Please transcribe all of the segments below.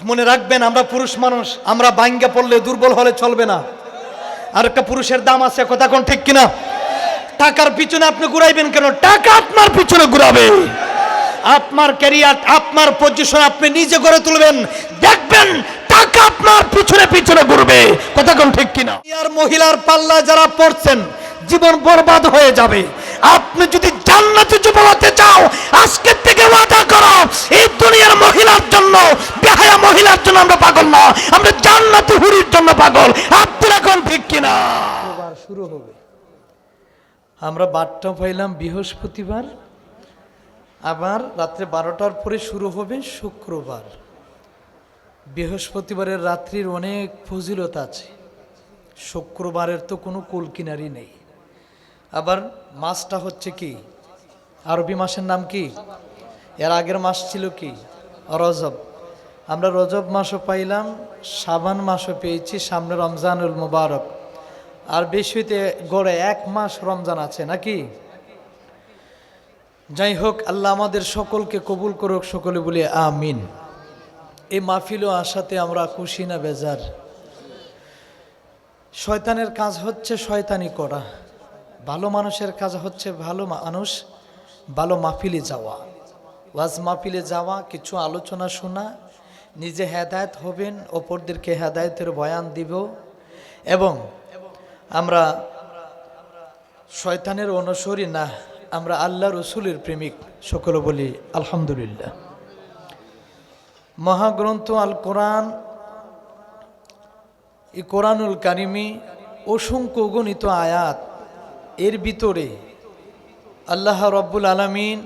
মনে রাখবেন, আমরা পুরুষ মানুষ, আমরা ভাঙ্গা পড়লে দুর্বল হলে চলবে না। আর একটা পুরুষের দাম আছে, কথা কোন ঠিক কিনা? টাকার পিছনে আপনি ঘুরাইবেন কেন? টাকা আপনার পিছনে ঘুরাবে। আপনার ক্যারিয়ার, আপনার পজিশন আপনি নিজে গড়ে তুলবেন, দেখবেন টাকা আপনার পিছনে পিছনে ঘুরবে, কথা কোন ঠিক কিনা? আর মহিলার পাল্লা যারা পড়ছেন, জীবন বরবাদ হয়ে যাবে। আপনি যদি জান্নাতে যুবক হতে চাও, আজকে থেকে ওয়াদা করো, এই দুনিয়ার মহিলার জন্য, বেহায়া মহিলার জন্য আমরা পাগল না, আমরা জান্নাতে হুরির জন্য পাগল। আপনারা কোন ঠিক কিনা? শুরু হবে। আমরা বারটা পাইলাম বৃহস্পতিবার, আবার রাত্রে 12টার পরে শুরু হবে শুক্রবার। বৃহস্পতিবারের রাত্রির অনেক ফজিলত আছে, শুক্রবারের তো কোনো কুল কিনারি নেই। আবার মাসটা হচ্ছে কি, আরবি মাসের নাম কি? এর আগের মাস ছিল কি? রজব। আমরা রজব মাসও পাইলাম, শাবান মাসও পেয়েছি, সামনে রমজানুল মুবারক। আর বেশিতে গড়ে 1 মাস রমজান আছে নাকি? যাই হোক, আল্লাহ আমাদের সকলকে কবুল করুক, সকলে বলি আমিন। এই মাহফিলও আসাতে আমরা খুশি না বেজার? শয়তানের কাজ হচ্ছে শয়তানি করা, ভালো মানুষের কাজ হচ্ছে ভালো মানুষ ভালো মাহফিলে যাওয়া, ওয়াজ মাহফিলে যাওয়া, কিছু আলোচনা শোনা, নিজে হেদায়েত হবেন, অপরদেরকে হেদায়েতের বয়ান দিব। এবং আমরা শয়তানের অনুসরী না, আমরা আল্লাহ রসুলের প্রেমিক, সকলে বলি আলহামদুলিল্লাহ। মহাগ্রন্থ আল কোরআন, এই কোরআনুল কারিমে অসংখ্য গণিত আয়াত, এর ভিতরে আল্লাহ রব্বুল আলামিন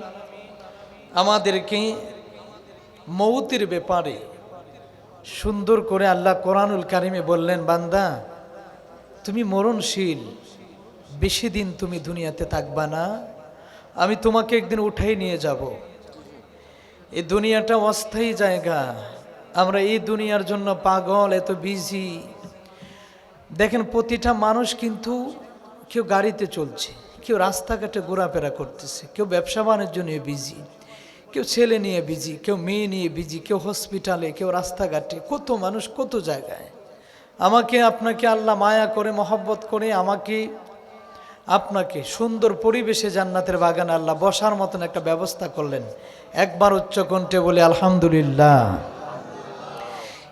আমাদেরকে মৌতের ব্যাপারে সুন্দর করে আল্লাহ কোরআনুল কারিমে বললেন, বান্দা তুমি মরণশীল, বেশি দিন তুমি দুনিয়াতে থাকবা না, আমি তোমাকে একদিন উঠাই নিয়ে যাব। এই দুনিয়াটা অস্থায়ী জায়গা, আমরা এই দুনিয়ার জন্য পাগল, এত বিজি। দেখেন প্রতিটা মানুষ কিন্তু, কেউ গাড়িতে চলছে, কেউ রাস্তাঘাটে ঘোরাফেরা করতেছে, কেউ ব্যবসা বাণিজ্য নিয়ে বিজি, কেউ ছেলে নিয়ে বিজি, কেউ মেয়ে নিয়ে বিজি, কেউ হসপিটালে, কেউ রাস্তাঘাটে, কত মানুষ কত জায়গায়। আমাকে আপনাকে আল্লাহ মায়া করে, মহব্বত করে আমাকে আপনাকে সুন্দর পরিবেশে জান্নাতের বাগানে আল্লাহ বসার মতন একটা ব্যবস্থা করলেন। একবার উচ্চ কণ্ঠে বলি আলহামদুলিল্লাহ।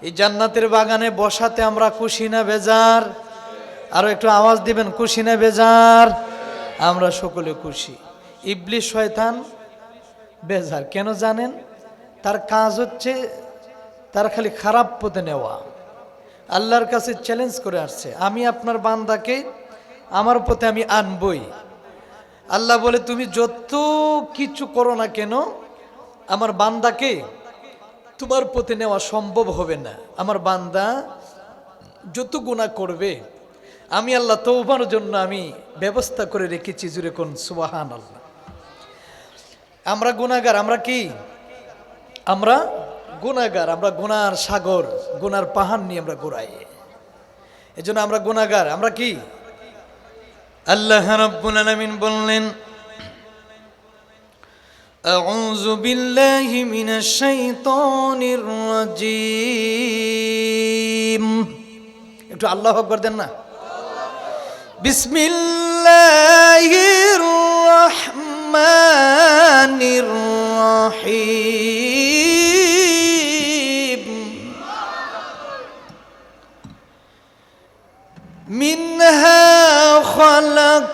এই জান্নাতের বাগানে বসাতে আমরা খুশি না বেজার? আরো একটু আওয়াজ দিবেন, খুশি না বেজার? আমরা সকলে খুশি। ইবলিস শয়তান বেজার। কেন জানেন? তার কাজ হচ্ছে তার খালি খারাপ পথে নেওয়া। আল্লাহর কাছে চ্যালেঞ্জ করে আসছে, আমি আপনার বান্দাকে আমার পথে আমি আনবই। আল্লাহ বলে, তুমি যত কিছু করো না কেন, আমার বান্দাকে তোমার পথে নেওয়া সম্ভব হবে না। আমার বান্দা যত গুনাহ করবে, আমি আল্লাহ তওবার জন্য আমি ব্যবস্থা করে রেখেছি। জুড়ে কোন সুবহানাল্লাহ। আমরা গুনাহগার, আমরা কি? আমরা গুনাহগার, আমরা গুনার সাগর, গুনার পাহাড় নিয়ে আমরা ঘোরাই। এজন্য আমরা গুনাহগার। আমরা কি? আল্লাহ রাব্বুল আলামিন বললেন, আউযু বিল্লাহি মিনাশ শাইতানির রাজীম। একটু আল্লাহু আকবার দেন না? বিসমিল্লাহির রাহমানির রাহিম। মিনহা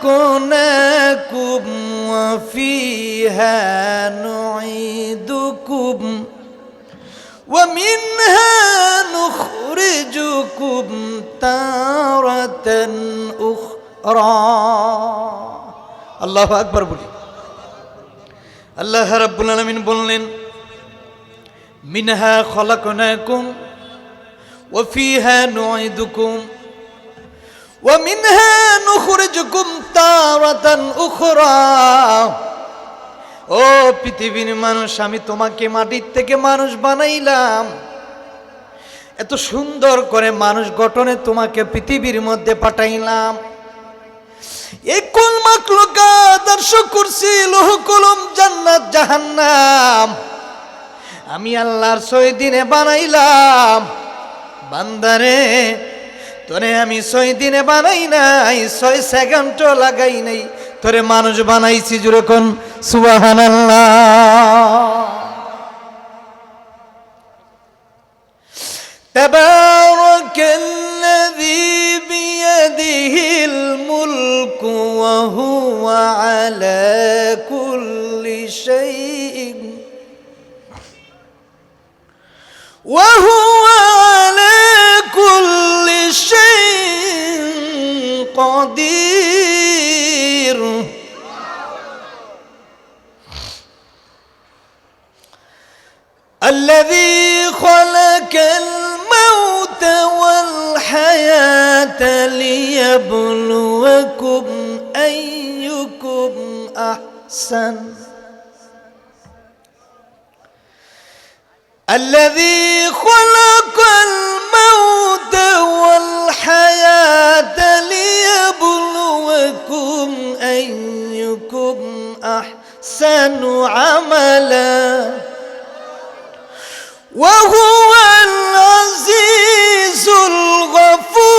خلقناكم وفيها نعيدكم ومنها نخرجكم تارة أخرى। আল্লাহু আকবার বলি। আল্লাহ রাব্বুল আলামিন বললেন, মিনহা খলাকনাকুম ওয়া ফিহা নুঈদুকুম ওয়া মিনহা নুখরিজুকুম তারাতান উখরা। ও পৃথিবীর মানুষ, আমি তোমাকে মাটির থেকে মানুষ বানাইলাম, এত সুন্দর করে মানুষ গঠনে তোমাকে পৃথিবীর মধ্যে পাঠাইলাম। এই কুল মাখলুকাত, আরশ, কুরসি, লৌহ কলম, জান্নাত, জাহান্নাম, আমি আল্লাহর 6 দিনে বানাইলাম বান্দারে, তোরে আমি 6 দিনে বানাই নাই, 6 সেকেন্ডও লাগাই নাই, তোরে মানুষ বানাইছি। জোরে কোন সুবহানাল্লাহ। তাবারাকাল্লাযী বিয়াদিহিল মুলকু ওয়া হুয়া আলা কুল্লি শাইইন وهو على كل شيء قدير الذي خلق الموت والحياة ليبلوكم أيكم أحسن الذي خلق الموت والحياة ليبلوكم أيكم أحسن عملا وهو العزيز الغفور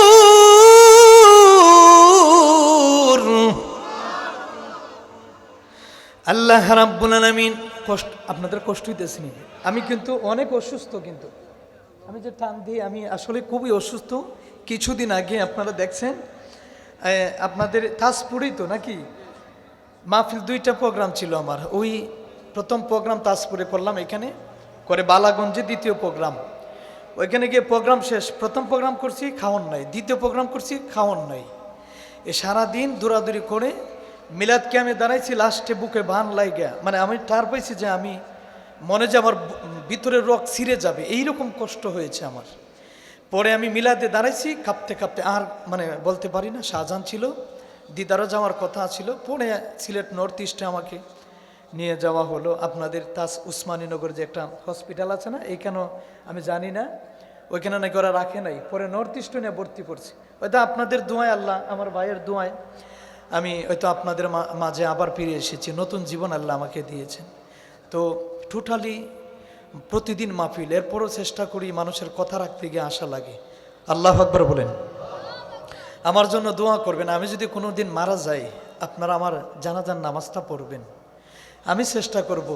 الله رب العالمين কষ্ট আপনাদের কষ্ট হইতেছে নি? আমি কিন্তু অনেক অসুস্থ, কিন্তু আমি যে টান দিই আমি আসলে খুবই অসুস্থ। কিছুদিন আগে আপনারা দেখছেন আপনাদের তাজপুরেই তো নাকি মাহফিল 2টা প্রোগ্রাম ছিল আমার। ওই প্রথম প্রোগ্রাম তাজপুরে করলাম, এখানে করে বালাগঞ্জে দ্বিতীয় প্রোগ্রাম। ওইখানে গিয়ে প্রোগ্রাম শেষ, প্রথম প্রোগ্রাম করছি খাওয়ান নাই, দ্বিতীয় প্রোগ্রাম করছি খাওয়ান নাই। এ সারাদিন দৌড়াদৌড়ি করে মিলাদ ক্যামে দাঁড়াইছি, লাস্টে বুকে বান লাইগা, মানে আমি ঠার পাইছি যে আমি মনে যে আমার ভিতরের রক ছিঁড়ে যাবে, এইরকম কষ্ট হয়েছে আমার। পরে আমি মিলাদে দাঁড়াইছি কাঁপতে কাঁপতে, আর মানে বলতে পারি না। শাহজাহান ছিল, দিদারও যাওয়ার কথা ছিল। পরে সিলেট নর্থ ইস্টে আমাকে নিয়ে যাওয়া হলো। আপনাদের তাজ উসমানীনগর যে একটা হসপিটাল আছে না, এইখানেও আমি জানি না, ওইখানে নাকি ওরা রাখে নাই। পরে নর্থ ইস্টে নিয়ে ভর্তি করছি। হয়তো আপনাদের দোয়ায়, আল্লাহ আমার ভাইয়ের দোয়ায় আমি হয়তো আপনাদের মাঝে আবার ফিরে এসেছি, নতুন জীবন আল্লাহ আমাকে দিয়েছেন। তো টোটালি প্রতিদিন মাহফিল, এরপরও চেষ্টা করি মানুষের কথা রাখতে গিয়ে আশা লাগে। আল্লাহু আকবার বলেন। আমার জন্য দোয়া করবেন। আমি যদি কোনো দিন মারা যাই, আপনারা আমার জানাজার নামাজটা পড়বেন। আমি চেষ্টা করব,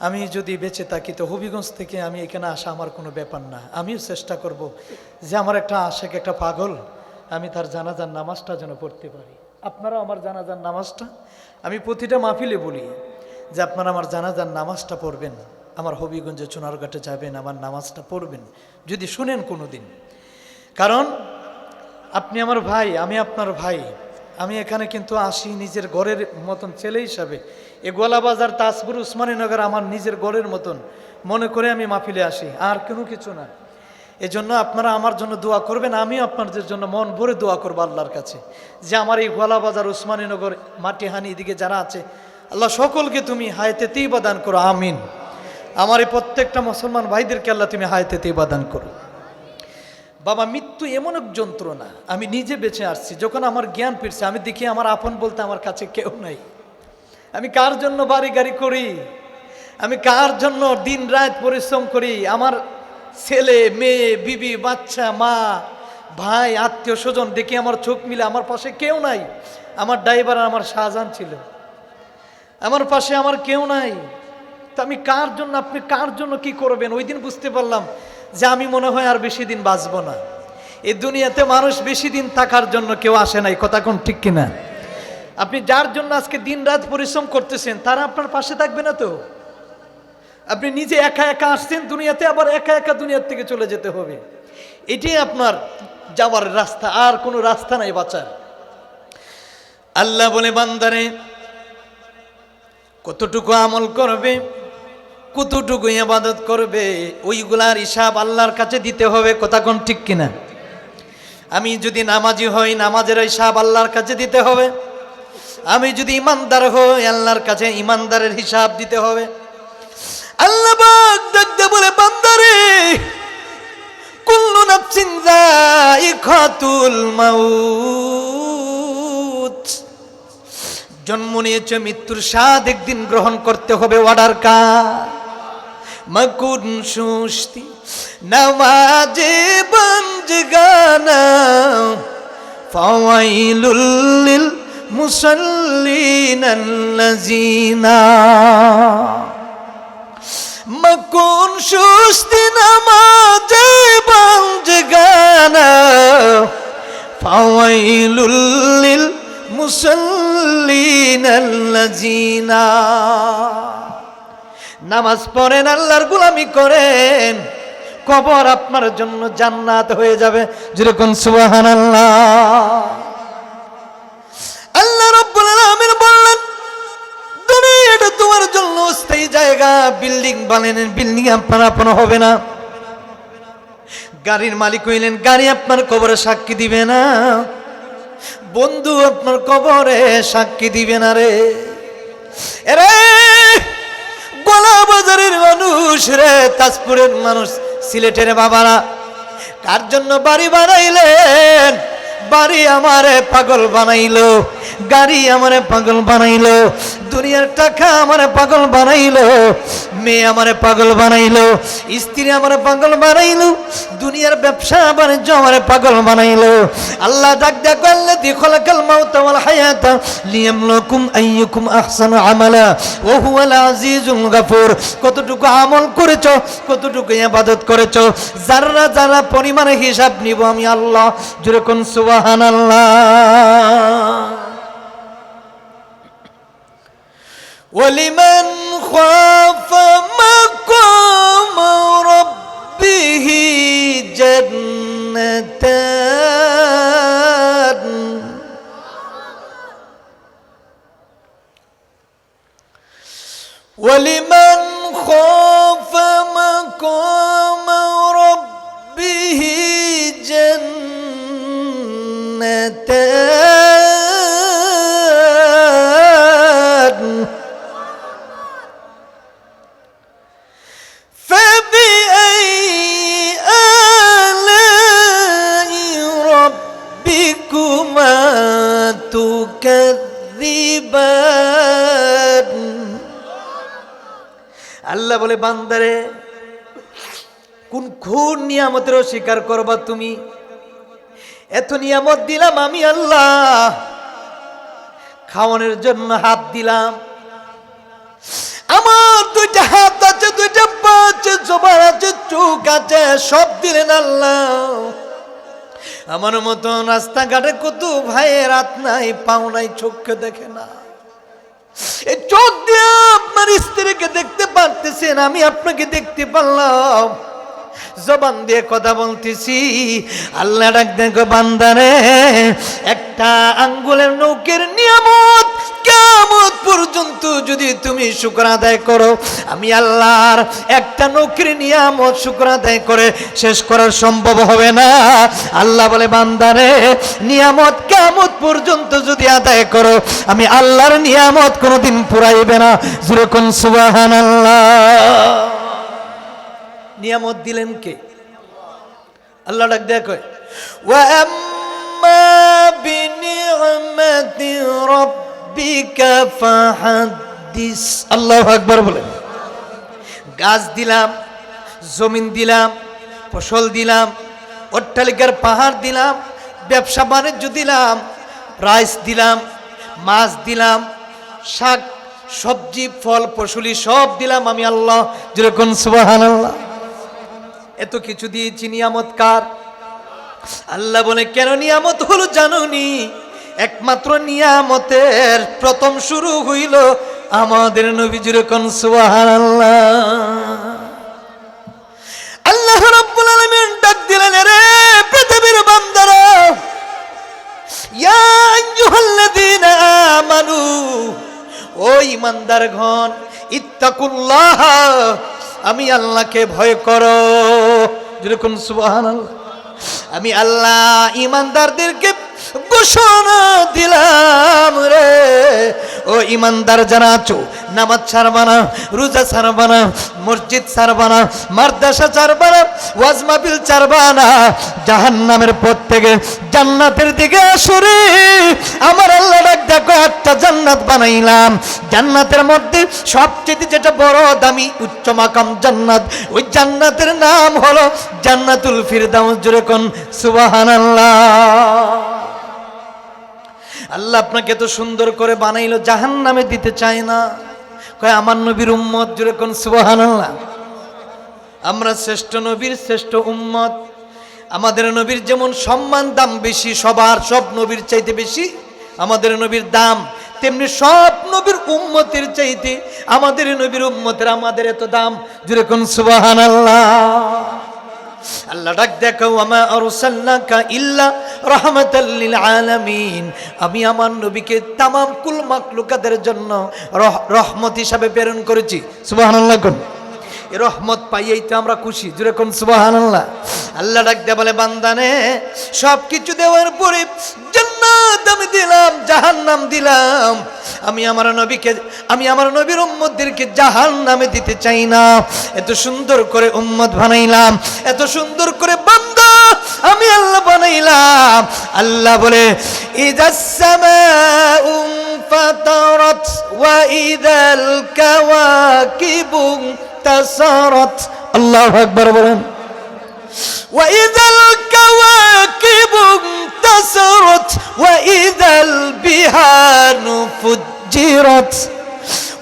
আমি যদি বেঁচে থাকি তো হবিগঞ্জ থেকে আমি এখানে আসা আমার কোনো ব্যাপার না। আমিও চেষ্টা করব যে আমার একটা আশেক, একটা পাগল, আমি তার জানাজার নামাজটা যেন পড়তে পারি। আপনারা আমার জানাজার নামাজটা, আমি প্রতিটা মাহফিলে বলি যে আপনারা আমার জানাজার নামাজটা পড়বেন, আমার হবিগঞ্জে চুনারঘাটে যাবেন, আমার নামাজটা পড়বেন যদি শুনেন কোনো দিন। কারণ আপনি আমার ভাই, আমি আপনার ভাই। আমি এখানে কিন্তু আসি নিজের ঘরের মতন ছেলে হিসাবে। এ গোলাবাজার, তাজপুর, উসমানীনগর আমার নিজের ঘরের মতন মনে করে আমি মাহফিলে আসি, আর কোনো কিছু না। এজন্য আপনারা আমার জন্য দোয়া করবেন, আমিও আপনাদের জন্য মন ভরে দোয়া করবো আল্লাহর কাছে যে আমার এই গোলাবাজার, উসমানীনগর, মাটিহানি এদিকে যারা আছে, আল্লাহ সকলকে তুমি হায়াতে তৈবা দান করো, আমিন। আমার এই প্রত্যেকটা মুসলমান ভাইদেরকে আল্লাহ তুমি হায়াতে তৈবা দান করো। বাবা, মৃত্যু এমন এক যন্ত্রণা। আমি নিজে বেঁচে আসছি, যখন আমার জ্ঞান ফিরছে আমি দেখি আমার আপন বলতে আমার কাছে কেউ নাই। আমি কার জন্য বাড়ি গাড়ি করি, আমি কার জন্য দিন রাত পরিশ্রম করি, আমার ছেলে মেয়ে, বিবি, বাচ্চা, মা, ভাই, আত্মীয় স্বজন দেখি আমার চোখ মিলে আমার পাশে কেউ নাই। আমার ড্রাইভার আমার শাহজাহান ছিল, আমার পাশে আমার কেউ নাই। তো আমি কার জন্য, আপনি কার জন্য কি করবেন? ওই দিন বুঝতে পারলাম যে আমি মনে হয় আর বেশি দিন বাঁচবো না। এই দুনিয়াতে মানুষ বেশি দিন থাকার জন্য কেউ আসে নাই, কথা কোন ঠিক কিনা? আপনি যার জন্য আজকে দিন রাত পরিশ্রম করতেছেন, তারা আপনার পাশে থাকবে না তো? আপনি নিজে একা একা আসছেন দুনিয়াতে, আবার একা একা দুনিয়ার থেকে চলে যেতে হবে। এটাই আপনার যাওয়ার রাস্তা, আর কোনো রাস্তা নাই বাঁচার। আল্লাহ বলে, বান্দারে কতটুকু আমল করবে, কতটুকু ইবাদত করবে, ওইগুলার হিসাব আল্লাহর কাছে দিতে হবে, কথা কোন ঠিক কিনা? আমি যদি নামাজি হই, নামাজের হিসাব আল্লাহর কাছে দিতে হবে। আমি যদি ইমানদার হই, আল্লাহর কাছে ইমানদারের হিসাব দিতে হবে। আল্লাহ পাক দেখতে বলে, বান্দারে কুল্লু নাফসিন যায়িকাতুল মাউত, জন্ম নিয়েছে, মৃত্যুর স্বাদ একদিন গ্রহণ করতে হবে। অর্ডার কার? मकुन सुस्ती नमाजे बंजगाना फवाइलुल लिल मुसल्लीन अल्लज़ीना मकुन सुस्ती नमाजे बंजगाना फवाइलुल लिल मुसल्लीन अल्लज़ीना নামাজ পড়েন আল্লাহর গোলামি করেন কবর আপনার জন্য জান্নাত হয়ে যাবে যেরকম সুবহানাল্লাহ আল্লাহ রাব্বুল আলামিন বললেন দুনিয়াটা তোমার জন্য স্থায়ী জায়গা বিল্ডিং বানালেন বিল্ডিং আপনার আপন হবে না গাড়ির মালিক হইলেন গাড়ি আপনার কবরে সাক্ষী দিবে না বন্ধু আপনার কবরে সাক্ষী দিবে না রে এরে গোলা বাজারের মানুষ রে তাজপুরের মানুষ সিলেটের বাবারা কার জন্য বাড়ি বানাইলেন বাড়ি আমারে পাগল বানাইলো গাড়ি আমারে পাগল বানাইলো দুনিয়ার টাকা আমারে পাগল বানাইলো মেয়ে আমারে পাগল বানাইলো স্ত্রী আমারে পাগল বানাইলো দুনিয়ার ব্যবসা বাণিজ্য আমারে পাগল বানাইলো আল্লাহ ডাক দেয়া আল্লাযী খালাকাল মাউতা ওয়াল হায়াতা লিয়াবলুকুম আইয়ুকুম আহসানু আমালা ওয়া হুয়াল আজিজুল গাফুর কতটুকু আমল করেছো কতটুকু ইবাদত করেছো যারা যারা পরিমাণে হিসাব নিব আমি আল্লাহ জোরে কোন সুবহানাল্লাহ ولمن خاف مقام ربه جنتان ولمن خاف مقام ربه جنتان আল্লাহ বলে বান্দারে কোন কোন নিয়ামতের স্বীকার করবা তুমি এত নিয়ামত দিলাম আমি আল্লাহ খাওয়ানোর জন্য হাত দিলাম আমার দুইটা হাত আছে দুইটা পা আছে জবান আছে চোখ আছে সব দিলেন আল্লাহ আমার মতন রাস্তাঘাটে কত ভাইয়ের হাত নাই পাও নাই চোখকে দেখে না এই চোখ দিয়ে আপনার স্ত্রীকে দেখতে পারতেছেন আমি আপনাকে দেখতে পারলাম জবান দিয়ে কথা বলতেছি আল্লাহ ডাক দেখো বান্দারে একটা আঙ্গুলের নৌকের নিয়ামত কিয়ামত পর্যন্ত যদি তুমি শুকর আদায় করো আমি আল্লাহর একটা নৌকের নিয়ামত শুকর আদায় করে শেষ করা সম্ভব হবে না আল্লাহ বলে বান্দারে নিয়ামত কিয়ামত পর্যন্ত যদি আদায় করো আমি আল্লাহর নিয়ামত কোনোদিন পুরাইবে না জোরে কোন সুবহানাল্লাহ নিয়ামত দিলেন কে আল্লাহ ডাক দেয়া কয় ওয়া আম্মা বিনি'মাতি রাব্বিকা ফাহাদ্দিস আল্লাহু আকবার বলেন গাছ দিলাম জমিন দিলাম ফসল দিলাম অট্টালিকার পাহাড় দিলাম ব্যবসা বাণিজ্য দিলাম রাইস দিলাম মাছ দিলাম শাক সবজি ফল ফসলি সব দিলাম আমি আল্লাহ যেরকম সুবহানাল্লাহ এত কিছু দিয়েছি নিয়ামত কার আল্লাহ বলে কেন নিয়ামত হলো জানোনি একমাত্র নিয়ামতের প্রথম শুরু হইল আমাদের নবী যেরকম সুবহানাল্লাহ আল্লাহ রাব্বুল আলামিন ডাক দিলেন রে পৃথিবীর বান্দারা ইয়া আইয়ুহাল্লাযীনা আমানু ও ঈমানদারগণ ইত্তাকুল্লাহ আমি আল্লাহকে ভয় করো যেরকম সুবহানাল্লাহ আমি আল্লাহ ঈমানদারদেরকে ঘোষণা দিলাম রে ও ঈমানদার যারা আছো নামাজ ছাড়বা না, রোজা ছাড়বা না, মসজিদ ছাড়বা না, মাদ্রাসা ছাড়বা না, ওয়াজ মাহফিল ছাড়বা না, জাহান্নামের পথ থেকে জান্নাতের দিকে আসো রে। আমার আল্লাহ ডাক দেখো, একটা জান্নাত বানাইলাম, জান্নাতের মধ্যে সবচেয়ে যেটা বড় দামি উচ্চ মাকাম জান্নাত, ওই জান্নাতের নাম হলো জান্নাতুল ফিরদাউস। জোরে কোন সুবহানাল্লাহ। আল্লাহ আপনাকে এত সুন্দর করে বানাইলো, জাহান্নামে দিতে চায় না, কয় আমার নবীর উম্মত। জোরে কোন সুবহানাল্লাহ। আমরা শ্রেষ্ঠ নবীর শ্রেষ্ঠ উম্মত। আমাদের নবীর যেমন সম্মান দাম বেশি, সবার সব নবীর চাইতে বেশি আমাদের নবীর দাম, তেমনি সব নবীর উম্মতের চাইতে আমাদের নবীর উম্মতের আমাদের এত দাম। জোরে কোন সুবহানাল্লাহ। আল্লাহ ডাক দেখো, ওয়ামা আরসালনাকা ইল্লা রাহমাতাল লিল আলামিন, আমি আমার নবীকে তামাম কুল মাখলুকাতের জন্য রহমত হিসাবে প্রেরণ করেছি। সুবহানাল্লাহ। কোন এই রহমত পাইয়েই তো আমরা খুশি। জোরে কোন সুবহানাল্লাহ। আল্লাহ ডাক দেয়া বলে, বান্দানে সব কিছু দেওয়ার পরে জান্নাত আমি দিলাম, জাহান্নাম দিলাম, আমি আমার নবীকে, আমি আমার নবীর উম্মতদেরকে জাহান্নামে দিতে চাই না। এত সুন্দর করে উম্মত বানাইলাম, এত সুন্দর করে বান্দা আমি আল্লাহ বানাইলাম। আল্লাহ বলে, ইযাস সামাউ ফাতারাত ওয়া ইযাল কাওয়াকিবু তাসারাত। আল্লাহু আকবার বলেন। وإذا الكواكب انتثرت وإذا البحار فجرت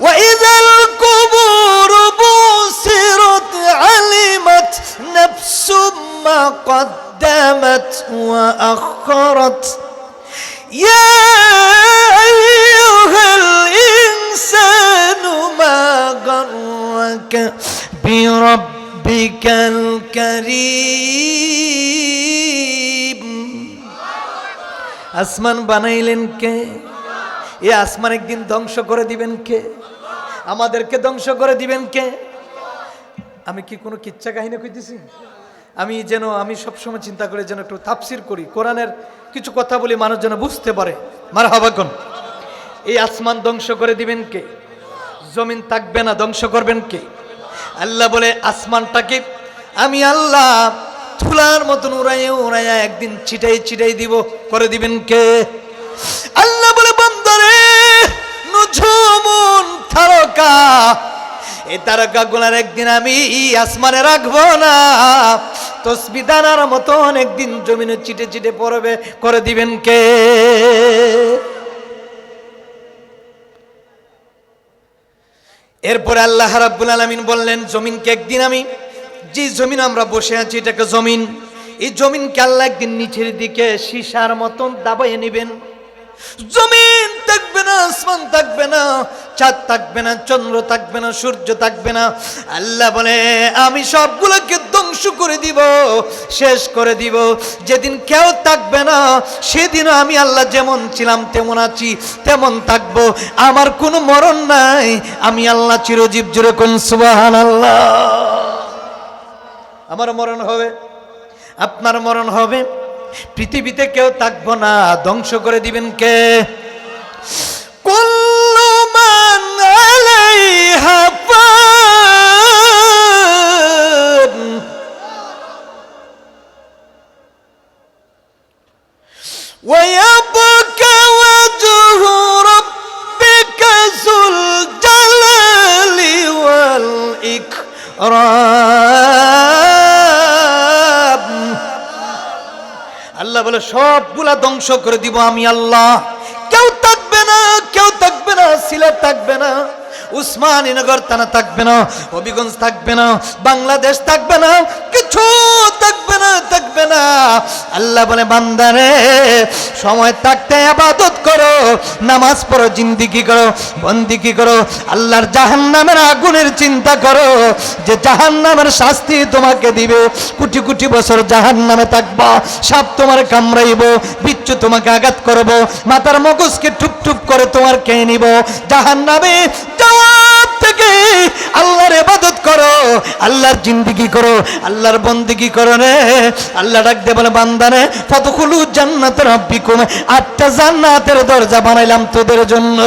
وإذا القبور بعثرت علمت نفس ما قدمت وأخرت يا أيها الإنسان ما غرك بربك الكريم। আসমান বানাইলেন কে? এই আসমান একদিন ধ্বংস করে দিবেন কে? আমাদেরকে ধ্বংস করে দিবেন কে? আমি কি কোনো কিচ্ছা কাহিনী কইতেছি? আমি সবসময় চিন্তা করে যেন একটু তাফসির করি, কোরআনের কিছু কথা বলি, মানুষ যেন বুঝতে পারে। মারহাবা কোন। এই আসমান ধ্বংস করে দিবেন কে? জমিন থাকবে না, ধ্বংস করবেন কে? আল্লাহ বলে, আসমানটাকে আমি আল্লাহ তুলার মতন উড়াইয়া উড়াইয়া একদিন ছিটাই ছিটাই দিব, করে দিবেন কে? আল্লাহ বলে, বান্দারে নুজুমুন তারকা, এই তারকা গুলার একদিন আমি আসমানে রাখবো না, তসবিহ দানার মতন একদিন জমিনে চিটে চিটে পড়বে, করে দিবেন কে? এরপরে আল্লাহ রাব্বুল আলামিন বললেন, জমিনকে একদিন আমি, যে জমিন আমরা বসে আছি এটাকে জমিন, এই জমিনকে আল্লাহ একদিন নিচের দিকে সীসার মতন দাবাইয়ে নেবেন। জমিন থাকবে না, আসমান থাকবে না, চাঁদ থাকবে না, চন্দ্র থাকবে না, সূর্য থাকবে না। আল্লাহ বলে, আমি সবগুলোকে ধ্বংস করে দিব, শেষ করে দিব। যেদিন কেউ থাকবে না, সেদিন আমি আল্লাহ যেমন ছিলাম তেমন আছি, তেমন থাকবো। আমার কোনো মরণ নাই, আমি আল্লাহ চিরজীব। জোরে কোন সুবহানাল্লাহ। আমার মরণ হবে, আপনার মরণ হবে, পৃথিবীতে কেউ থাকবো না, ধ্বংস করে দিবেন কে? কুল্লু মান আলাইহা ফান ওয়া ইয়াবকা ওয়াজহু রাব্বিকা যুল জালালি ওয়াল ইকরাম। আল্লাহ বলে, সবগুলা ধ্বংস করে দিব আমি আল্লাহ। কেউ থাকবে না, কেউ থাকবে না, সিলেট থাকবে না, উসমানীনগর থানা থাকবে না, হবিগঞ্জ থাকবে না, বাংলাদেশ থাকবে না, কিছু থাকবে না, থাকবে না। আল্লাহ বলে, বান্দারে সময় থাকতে ইবাদত করো, নামাজ পড়ো, জিন্দিগি করো, বন্দিগি করো, আল্লাহর জাহান্নামের আগুনের চিন্তা করো, যে জাহান্নামের শাস্তি তোমাকে দিবে। কোটি কোটি বছর জাহান্নামে থাকবা, সাপ তোমার কামড়াইব, বিচ্ছু তোমাকে আঘাত করব, মাথার মগজকে টুপ টুপ করে তোমার খেয়ে নিব। জাহান্নামে যাওয়ার থেকে আল্লাহর ইবাদত করো, আল্লাহর জিন্দেগি করো, আল্লাহর বন্দেগি করো রে। আল্লাহ ডাক দে বলে, বান্দারে ফাদখুলু জান্নাত রাব্বিকুম, 8টা জান্নাতের দরজা বানাইলাম তোদের জন্য।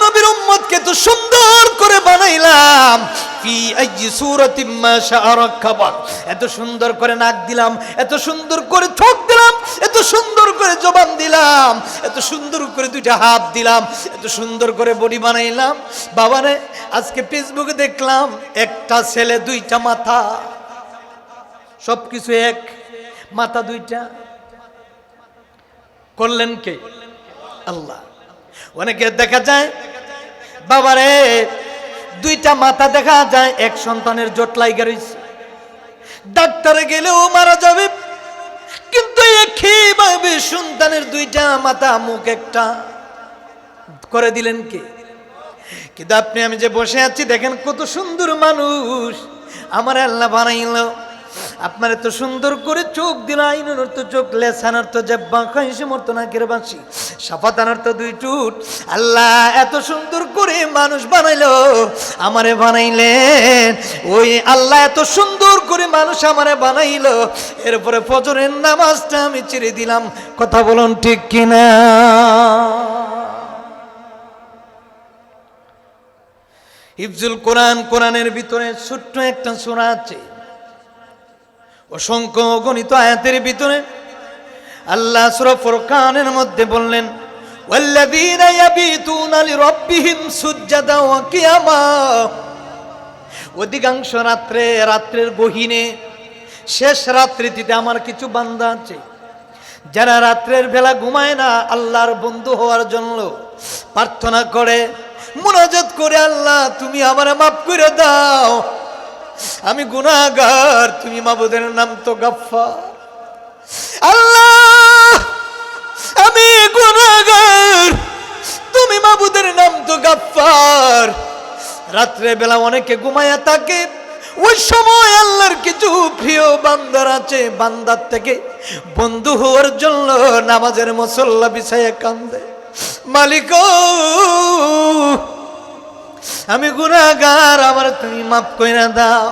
নবীর উম্মতকে তো সুন্দর করে বানাইলাম, ফি আইয়ি সূরাতিম মা শাআ রাক্কাবা, এত সুন্দর করে নাক দিলাম, এত সুন্দর করে চোখ দিলাম, এত সুন্দর করে জবান দিলাম, এত সুন্দর করে দুইটা হাত দিলাম, এত সুন্দর করে বডি বানাইলাম। বাবারে আজকে ফেসবুকে দেখলাম একটা ছেলে দুইটা মাথা, সবকিছু এক, মাথা দুইটা। করলেন কে? আল্লাহ। অনেকে দেখা যায় বাবারে দুইটা মাথা দেখা যায়, এক সন্তানের জট লাইগা রইছে, ডাক্তারে গেলেও মারা যাবে, কিন্তু একইভাবে সন্তানের দুইটা মাথা, মুখ একটা করে দিলেন কে? কিন্তু আপনি আমি যে বসে আছি দেখেন কত সুন্দর মানুষ আমার আল্লাহ বানাইলো। আপনার এত সুন্দর করে চোখ দিল, আইনের তো চোখ, লেসানার তো জব্বা, খাইসেমর তো নাকের বাঁশি, সাফাতানার তো দুই টুট। আল্লাহ এত সুন্দর করে মানুষ বানাইলো, আমারে বানাইলেন। ওই আল্লাহ এত সুন্দর করে মানুষ আমারে বানাইলো, এরপরে ফজরের নামাজটা আমি ছেড়ে দিলাম। কথা বলুন ঠিক কিনা? হিফজুল কোরআন, কোরআনের ভিতরে ছোট্ট একটা সূরা আছে, অসংখ্য গণিত আয়াতের ভিতরে আল্লাহ সূরা ফুরকানের মধ্যে বললেন, ওয়াল্লাযীনা ইয়াবিতুনা লিরাব্বিহিম সুজদান ওয়া কিয়ামা। অধিকাংশ রাত্রে, রাত্রের গহীনে, শেষ রাত্রিতে আমার কিছু বান্দা আছে যারা রাত্রের বেলা ঘুমায় না, আল্লাহর বন্ধু হওয়ার জন্য প্রার্থনা করে, মুনাজাত করে, আল্লাহ তুমি আমারে মাফ করে দাও, আমি গুনাহগার, তুমি মাবুদের নাম তো গাফফার। আল্লাহ আমি গুনাহগার, তুমি মাবুদের নাম তো গাফফার। রাত্রে বেলা অনেকে ঘুমায়া থাকে, ওই সময় আল্লাহর কিছু প্রিয় বান্দার আছে, বান্দার থেকে বন্ধু হওয়ার জন্য নামাজের মুসল্লা বিছায়া কান্দে, মালিক আমি গুনাহগার, আমার তুমি মাফ কইরা দাও।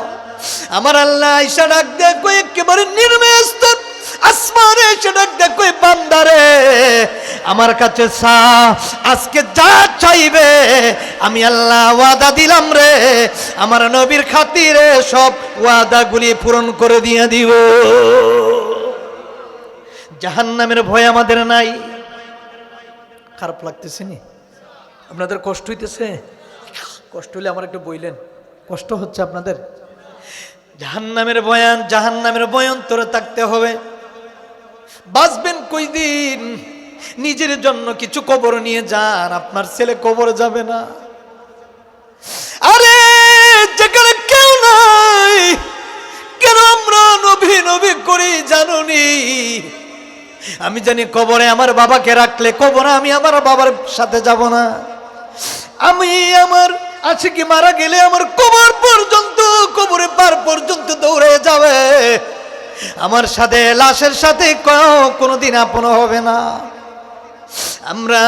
আমার আল্লাহ আয়েশা ডাক দেয় কই, একেবারে নির্মেস্তর আসমানে এসে ডাক দেয় কই, বান্দারে আমার কাছে চা, আজকে যা চাইবে আমি আল্লাহ ওয়াদা দিলাম রে, আমার নবীর খাতিরে সব ওয়াদাগুলি পূরণ করে দিয়ে দিব। জাহান্নামের ভয় আমাদের নাই। খারাপ লাগতেছে নি? আপনাদের কষ্ট হইতেছে? কষ্ট হলে আমার একটু বইলেন, কষ্ট হচ্ছে আপনাদের? জাহান্নামের বয়ান, জাহান্নামের বয়ান তোরে থাকতে হবে। বাঁচবেন কই দিন? নিজের জন্য কিছু কবর নিয়ে যান, আপনার ছেলে কবর যাবে না। আরে যেখানে কেউ নাই, কেন আমরা নবী নবী করি জানুনি? আমি জানি কবরে আমার বাবাকে রাখলে, কবরে আমি আমার বাবার সাথে যাব না। আমি আমার আছে কি মারা গেলে আমার কবর পর্যন্ত, কবরে পার পর্যন্ত দৌড়ে যাবে, আমার সাথে লাশের সাথে কোনোদিন আপন হবে না। আমরা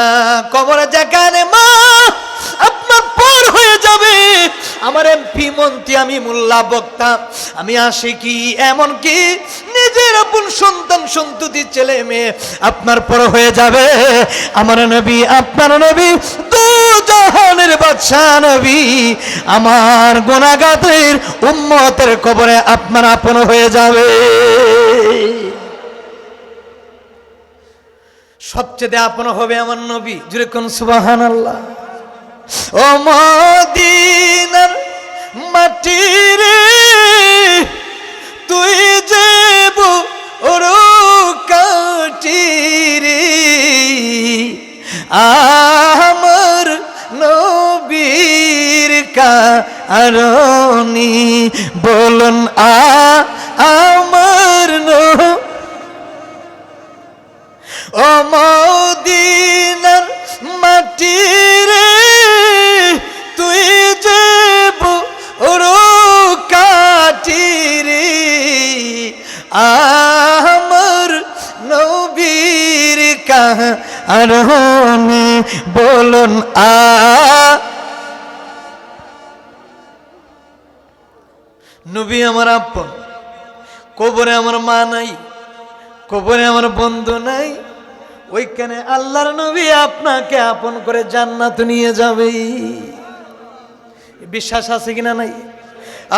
কবরে যেখানে মা আপনার পর হয়ে যাবে, আমার এমপি মন্ত্রী, আমি মোল্লা বক্তা, আমি আশিকি, এমনকি নিজের আপন সন্তান সন্ততি ছেলে মেয়ে আপনার পর হয়ে যাবে। আমার নবী, আপনার নবী, দু জাহানের বাদশা নবী, আমার গুনাহগারের উম্মতের কবরে আপনার আপন হয়ে যাবে। সবচেয়ে আপন হবে আমার নবী। জুড়ে কোন সুবহানাল্লাহ। ও মদিনার মাটি রে, তুই যে বড় কাটি রে, আমার নবীর কারণে বলুন আমার ও মদিনার মাটি রে, তুই যে বড় কাটি রে, আমার নবীর কারণে বলুন নবী আমার আপন। কবরে আমার মা নাই, কবরে আমার বন্ধু নাই, ওইখানে আল্লাহর নবী আপনাকে আপন করে জান্নাত নিয়ে যাবে। বিশ্বাস আছে কিনা নাই?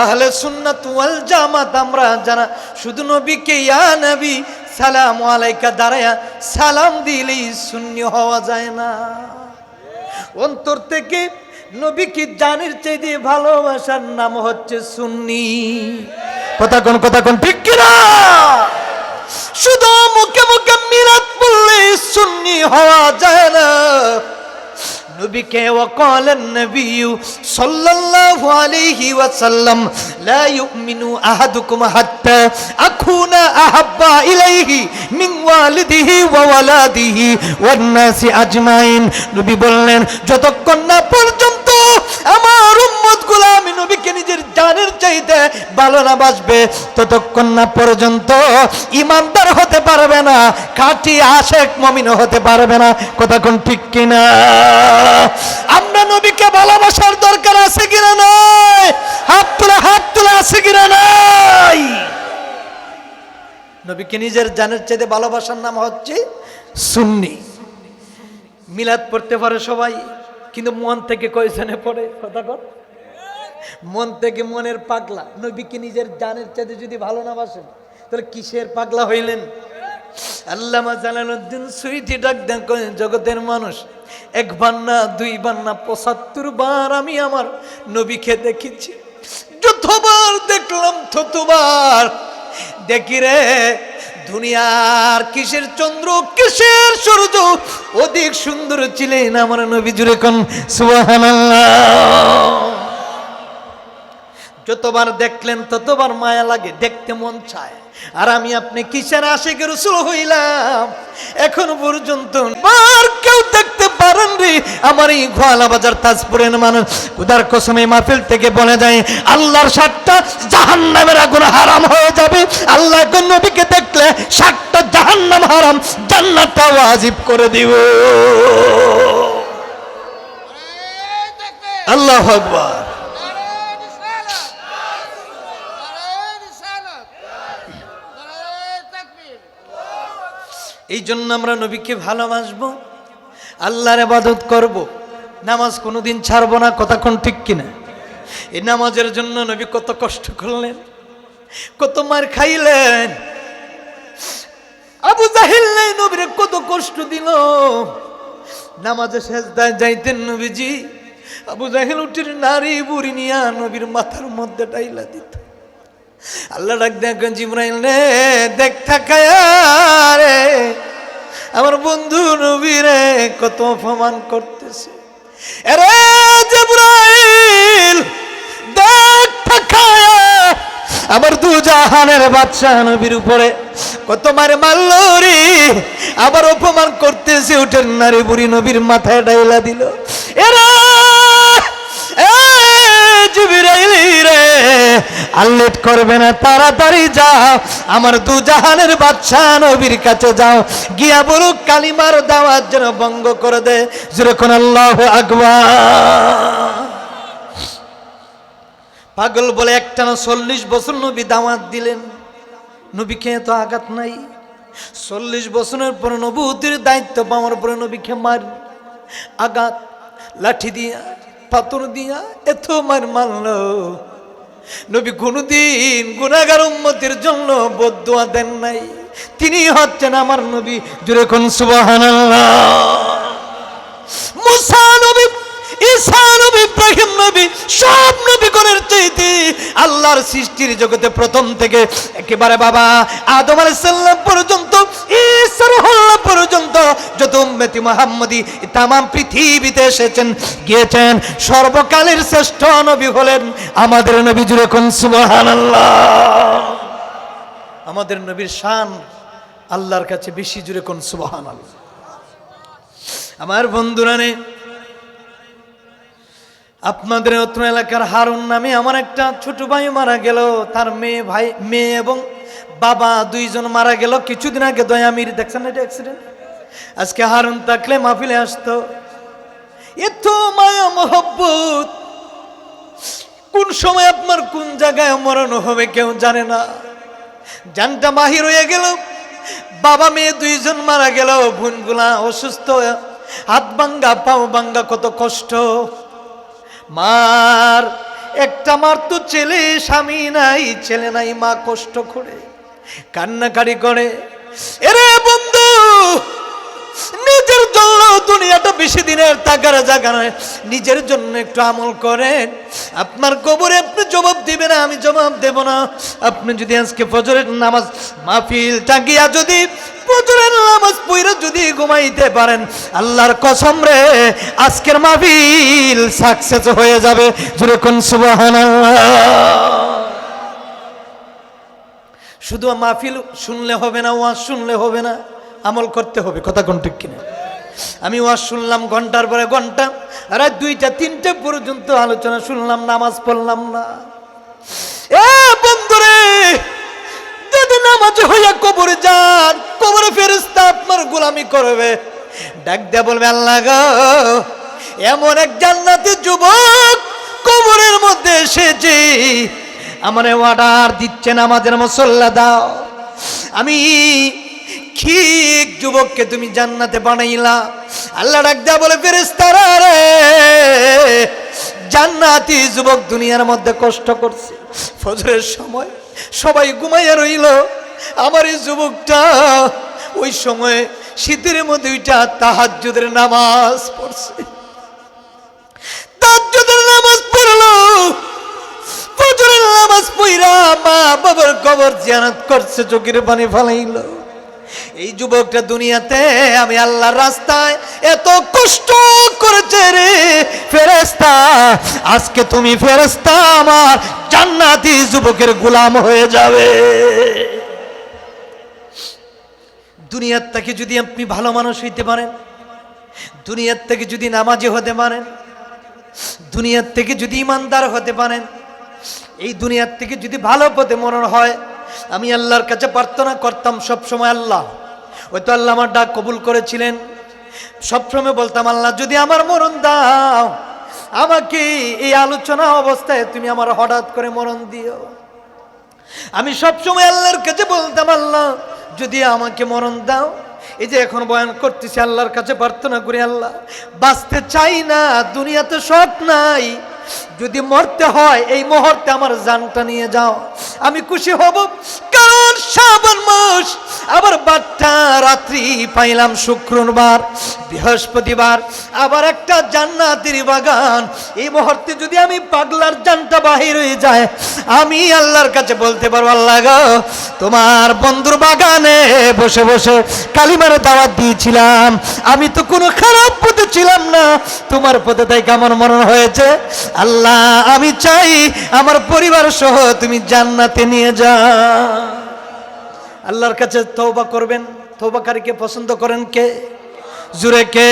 আহলে সুন্নাত ওয়াল জামাত আমরা যারা শুধু নবীকে ইয়া নবী সালাম আলাইকা দাঁড়ায়া সালাম দিলেই সুন্নি হওয়া যায় না। অন্তর থেকে নবীকে জানের চাইতে ভালোবাসার নাম হচ্ছে সুন্নি। কথা কোন ঠিক কিনা? শুধু মুখে মুখে মিলাদ পড়লে সুন্নি হওয়া যায় না। নবীকে ওয়াকালেন নবী সাল্লাল্লাহু আলাইহি ওয়াসাল্লাম লা ইউমিনু আহাদুকুম হাত্তা আকুনা আহাব্বা ইলাইহি মিন ওয়ালিদিহি ওয়া ওয়ালাদিহি ওয়ান নাসি আজমাইন। নবী বললেন যতক্ষণ না পর্যন্ত আমার উম্মতগুলো আমি নবীকে নিজের জানের চাইতে ভালো না বাসবে ততক্ষণ না পর্যন্ত ঈমানদার হতে পারবে না, খাঁটি আশিক মুমিন হতে পারবে না। কথা কোন ঠিক কিনা? আমরা নবীকে ভালোবাসার দরকার আছে কিনা নাই? হাত তোলা আছে কিনা নাই? নবীকে নিজের জানের চাইতে ভালোবাসার নাম হচ্ছে সুন্নি। মিলাদ পড়তে পারে সবাই, কিন্তু মন থেকে কয়জনে পড়ে? কথা কর। মন থেকে মনের পাগলা। নবীকে নিজের জানের চাইতে যদি ভালো না বাসেন তাহলে কিসের পাগলা হইলেন? আল্লামা জালালউদ্দিন সুয়ুতী ডাক দেন, জগতের মানুষ একবার না দুইবার না ৭৫ বার আমি আমার নবীকে দেখেছি। যতবার দেখলাম ততবার দেখি রে দুনিয়ার কিসের চন্দ্র কিসের সূর্য অধিক সুন্দর ছিলেন আমার নবী। জুড়ে কোন সুবহানাল্লাহ। যতবার দেখলেন ততবার মায়া লাগে, দেখতে মন চায়। আর আমি আপনি কিসের আশিক রাসূল হইলাম এখন পর্যন্ত আর কেউ দেখতে পারেন রে আমার এই গোয়ালা বাজার তাজপুরের মানুষ। খোদার কসমে মাহফিল থেকে বলে যায় আল্লাহর ৭টা জাহান্নামের আগুন হারাম হয়ে যাবে। আল্লাহ কোন নবীকে দেখলে ৭টা জাহান্নাম হারাম, জান্নাতটা ওয়াজিব করে দিব। আল্লাহু আকবার। এই জন্য আমরা নবীকে ভালোবাসবো, আল্লাহর ইবাদত করব, নামাজ কোনোদিন ছাড়বো না। কথা কোন ঠিক কিনা? এই নামাজের জন্য নবী কত কষ্ট করলেন, কত মার খাইলেন। আবু জাহেল নবীরে কত কষ্ট দিল। নামাজে সেজদায় যাইতেন নবীজি, আবু জাহেল উঠির নারী বুড়ি নিয়া নবীর মাথার মধ্যে ডাইলা দিত। আল্লাহ ডাক দেখেন জিবরাইল রে দেখ তাকায়া রে আমার বন্ধু নবী রে কত অপমান করতেছে। আরে জিবরাইল দেখ তাকায়া আমার দু জাহানের বাদশা নবীর উপরে কত মারে মারলো রে, আবার অপমান করতেছে। উঠেন নারী বুড়ি নবীর মাথায় ডাইলা দিল। এরা জিবরাইল রে আল্লেট করবে না, তাড়াতাড়ি যাও আমার দু জাহানের বাদশা নবীর কাছে যাও, গিয়া বলো কালিমার দাওয়াত যেন ভঙ্গ করে দে। যেরকম আল্লাহু আকবার। পাগল বলে একটানা ৪০ বছর নবী দাওয়াত দিলেন, নবীকে এত আঘাত নাই। ৪০ বছরের পর নবুয়তের দায়িত্ব পাওয়ার পরে নবীকে মার আঘাত, লাঠি দিয়া পাথর দিয়া এত মার মারল। নবী কোনদিন গুনাহগার উম্মতের জন্য বদদুয়া দেন নাই। তিনি হচ্ছেন আমার নবী। জুড়ে কোন সুবহানাল্লাহ। মুসা নবী, ঈসা নবী, ইব্রাহিম নবী, সব নবীগণের চাইতে আল্লাহর সৃষ্টির জগতে প্রথম থেকে একেবারে বাবা আদম আলাইহিস সালাম পর্যন্ত ঈসা রুহুল্লাহ পর্যন্ত যত উম্মতি মুহাম্মদী তাম পৃথিবীতে এসেছেন গিয়েছেন, সর্বকালের শ্রেষ্ঠ নবী হলেন আমাদের নবী। জুড়ে কোন সুবহানাল্লাহ। আমাদের নবীর শান আল্লাহর কাছে বেশি। জুড়ে কোন সুবহানাল্লাহ। আমার বন্ধুরা নে, আপনাদের অত্র এলাকার হারুন নামে আমার একটা ছোট ভাই মারা গেল। তার মেয়ে এবং বাবা দুইজন মারা গেল কিছুদিন আগে। দয়ামির দেখছেন এটা অ্যাক্সিডেন্ট। আজকে হারুন থাকলে মাহফিলে আসতো। এত মায়া মহব্বত, কোন সময় আপনার কোন জায়গায় মরণ হবে কেউ জানে না। জানটা বাহির হয়ে গেল, বাবা মেয়ে দুইজন মারা গেল, বোনগুলা অসুস্থ, হাত ভাঙ্গা পাও ভাঙ্গা, কত কষ্ট। মার একটা মার তো ছেলে, স্বামী নাই, ছেলে নাই, মা কষ্ট করে কান্নাকারি করে। এরে বন্ধু, নিজের জন্য দুনিয়াটা বেশি দিনের থাকার জায়গা নয়, নিজের জন্য একটু আমল করেন। আপনার কবরে আপনি জবাব দিবেন, আমি জবাব দেব না। আপনি যদি আজকে ফজরের নামাজ মাহফিলটা গিয়া যদি ফজরের নামাজ পড়ে যদি ঘুমাইতে পারেন, আল্লাহর কসম রে, আজকের মাহফিল সাকসেস হয়ে যাবে। জোরে কোন সুবহানাল্লাহ। শুধু মাহফিল শুনলে হবে না, ওয়াজ শুনলে হবে না, আমল করতে হবে। কথা কোন ঠিক কিনা? আমি ওয়াজ শুনলাম ঘন্টার পরে ঘন্টা, রাত 2টা 3টে পর্যন্ত আলোচনা শুনলাম, নামাজ পড়লাম না। এ বন্ধুরে, যদি নামাজ হইয়া কবরে যান, কবরে ফেরেশতা আপনার গোলামি করবে, ডাক দিয়ে বলবে, আল্লাহ গো, এমন এক জান্নাতি যুবক কবরের মধ্যে এসেছে, আমারে অর্ডার দিচ্ছেন আমাদের মুসল্লা দাও। আমি ঠিক যুবককে তুমি জান্নাতে বানাইলা। আল্লাহ ডাক দেয়া বলে, ফেরেশতারা রে, জান্নাতি যুবক দুনিয়ার মধ্যে কষ্ট করছে, ফজরের সময় সবাই ঘুমাইয়া রইল, আমার এই যুবকটা ওই সময় শীতের মধ্যে ওইটা তাহাজ্জুদের নামাজ পড়ছে, তাহাজ্জুদের নামাজ পড়লো, ফজরের নামাজ পড়া মা বাবার কবর জিয়ারত করছে, চোখের পানি ফালাইলো। এই যুবকটা দুনিয়াতে আমি আল্লাহর রাস্তায় এত কষ্ট করেছে রে ফেরেশতা, আজকে তুমি ফেরেশতা আমার জান্নাতি যুবকের গোলাম হয়ে যাবে। দুনিয়ার থেকে যদি আপনি ভালো মানুষ হইতে পারেন, দুনিয়ার থেকে যদি নামাজি হতে পারেন, দুনিয়ার থেকে যদি ইমানদার হতে পারেন, এই দুনিয়ার থেকে যদি ভালো পথে মরণ হয়, আমি আল্লাহর কাছে প্রার্থনা করতাম সবসময়, আল্লাহ, ওই তো আল্লাহ আমার ডাক কবুল করেছিলেন, সবসময় বলতাম, আল্লাহ যদি আমার মরণ দাও, আমাকে এই আলোচনা অবস্থায় তুমি আমার হঠাৎ করে মরণ দিও। আমি সবসময় আল্লাহর কাছে বলতাম, আল্লাহ যদি আমাকে মরণ দাও, এই যে এখন বয়ান করতেছি, আল্লাহর কাছে প্রার্থনা করি, আল্লাহ বাঁচতে চাই না, দুনিয়াতে শখ নাই, যদি মরতে হয় এই মুহূর্তে আমার জানটা নিয়ে যাও, আমি খুশি হব। কারণ শ্রাবণ মাস, আবার 12টা রাত্রি পাইলাম শুক্রবার, বৃহস্পতিবার, আবার একটা জান্নাতের বাগান, এই মুহূর্তে যদি আমি পাগলার জানটা বাহির হয়ে যায়, আমি আল্লাহর কাছে বলতে পারবো, আল্লাহ গো, তোমার বন্ধুর বাগানে বসে বসে কালিমার দাওয়াত দিয়েছিলাম, আমি তো কোনো খারাপ পথে ছিলাম না, তোমার পথে তাই কেমন মরণ হয়েছে, আল্লাহ আমি চাই আমার পরিবার সহ তুমি জান্নাতে নিয়ে যাও। আল্লাহর কাছে তওবা করবেন। তওবাকারীকে পছন্দ করেন কে? জুরে কে?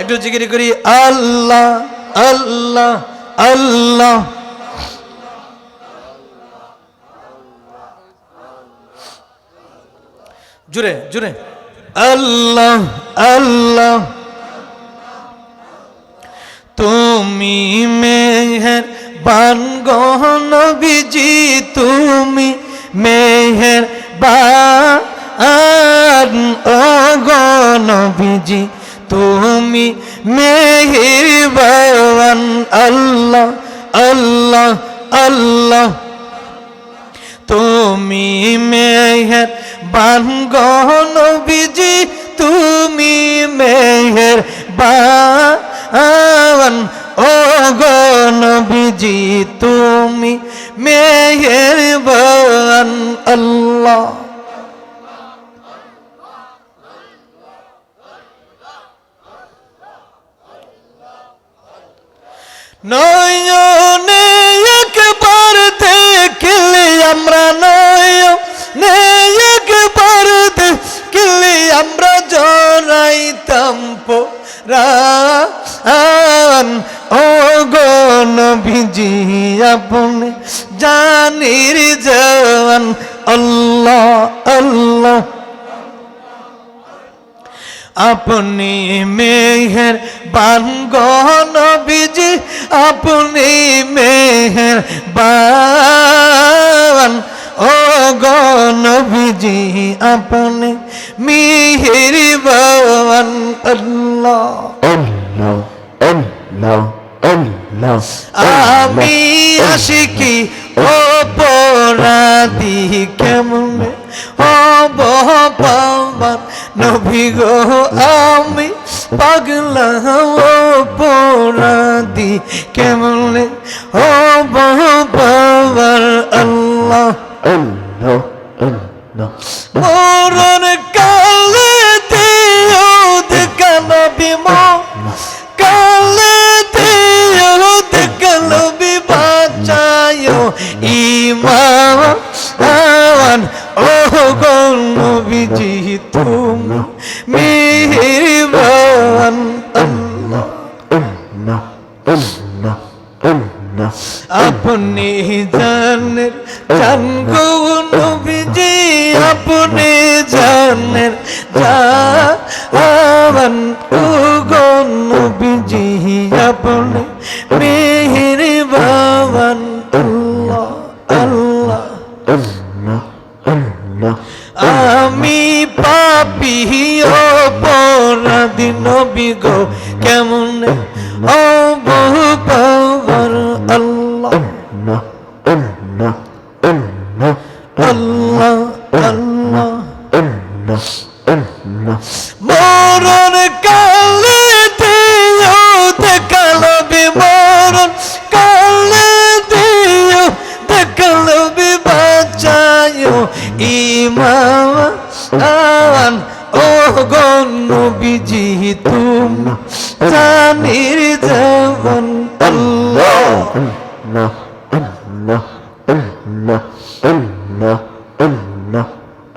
একটু জিকির করি, আল্লাহ আল্লাহ আল্লাহ। জুরে জুরে, আল্লাহ আল্লাহ। তুমি মেহেরবান গো নবীজি, তুমি মেহেরবান ও গো নবীজি, তুমি মেহেরবান। আল্লাহ আল্লাহ আল্লাহ। তুমি মেহেরবান গো নবীজি, তুমি মেহেরবান ও গো নবীজি, তুমি মেহেরবান। আল্লাহ নয়নে একবার দেখলে আমরা, নয়নে একবার দেখলে আমরা জড়াইতাম পরাণ ও গো নবীজি, আপনি জানির জান। আল্লাহ আল্লাহ। আপনি মেহেরবান গো নবীজি, আপনি মেহেরবান ও গো নবীজি, আপনি মেহেরবান আল্লাহ। আল্লাহ আল্লাহ আল্লাহ আমি আশিকি অপরাধী কেমনে হব পাবার নবী গো, আমি পাগলা অপরাধী কেমনে হব পাবার আল্লাহ। আল্লাহ আল্লাহ মরণ কালে দিও দেখা নবী কালে দিও দেখা নবী বাঁচায়ো ঈমান ও গো নবীজি তুমি মেহেরবান আল্লাহ। আল্লাহ আল্লাহ আল্লাহ আপনি জানেন জান গো নবীজি, আপনি জানেন জান ও গো নবীজি, আপনি মেহেরবান আল্লাহ আল্লাহ। আল্লাহ আল্লাহ আমি পাপী অপরাধী নবী গো, কেমনে হব পাবার আল্লাহ। আল্লাহ আল্লাহ আল্লাহ আল্লাহ আল্লাহ আল্লাহ আল্লাহ মরণ কালে দিও দেখালো বিমরণ কালে দিও দেখালো বিবাচায়ো ঈমান ও গো নবীজি তুমি জানির জীবন আল্লাহ। আল্লাহ আল্লাহ আল্লাহ আল্লাহ আল্লাহ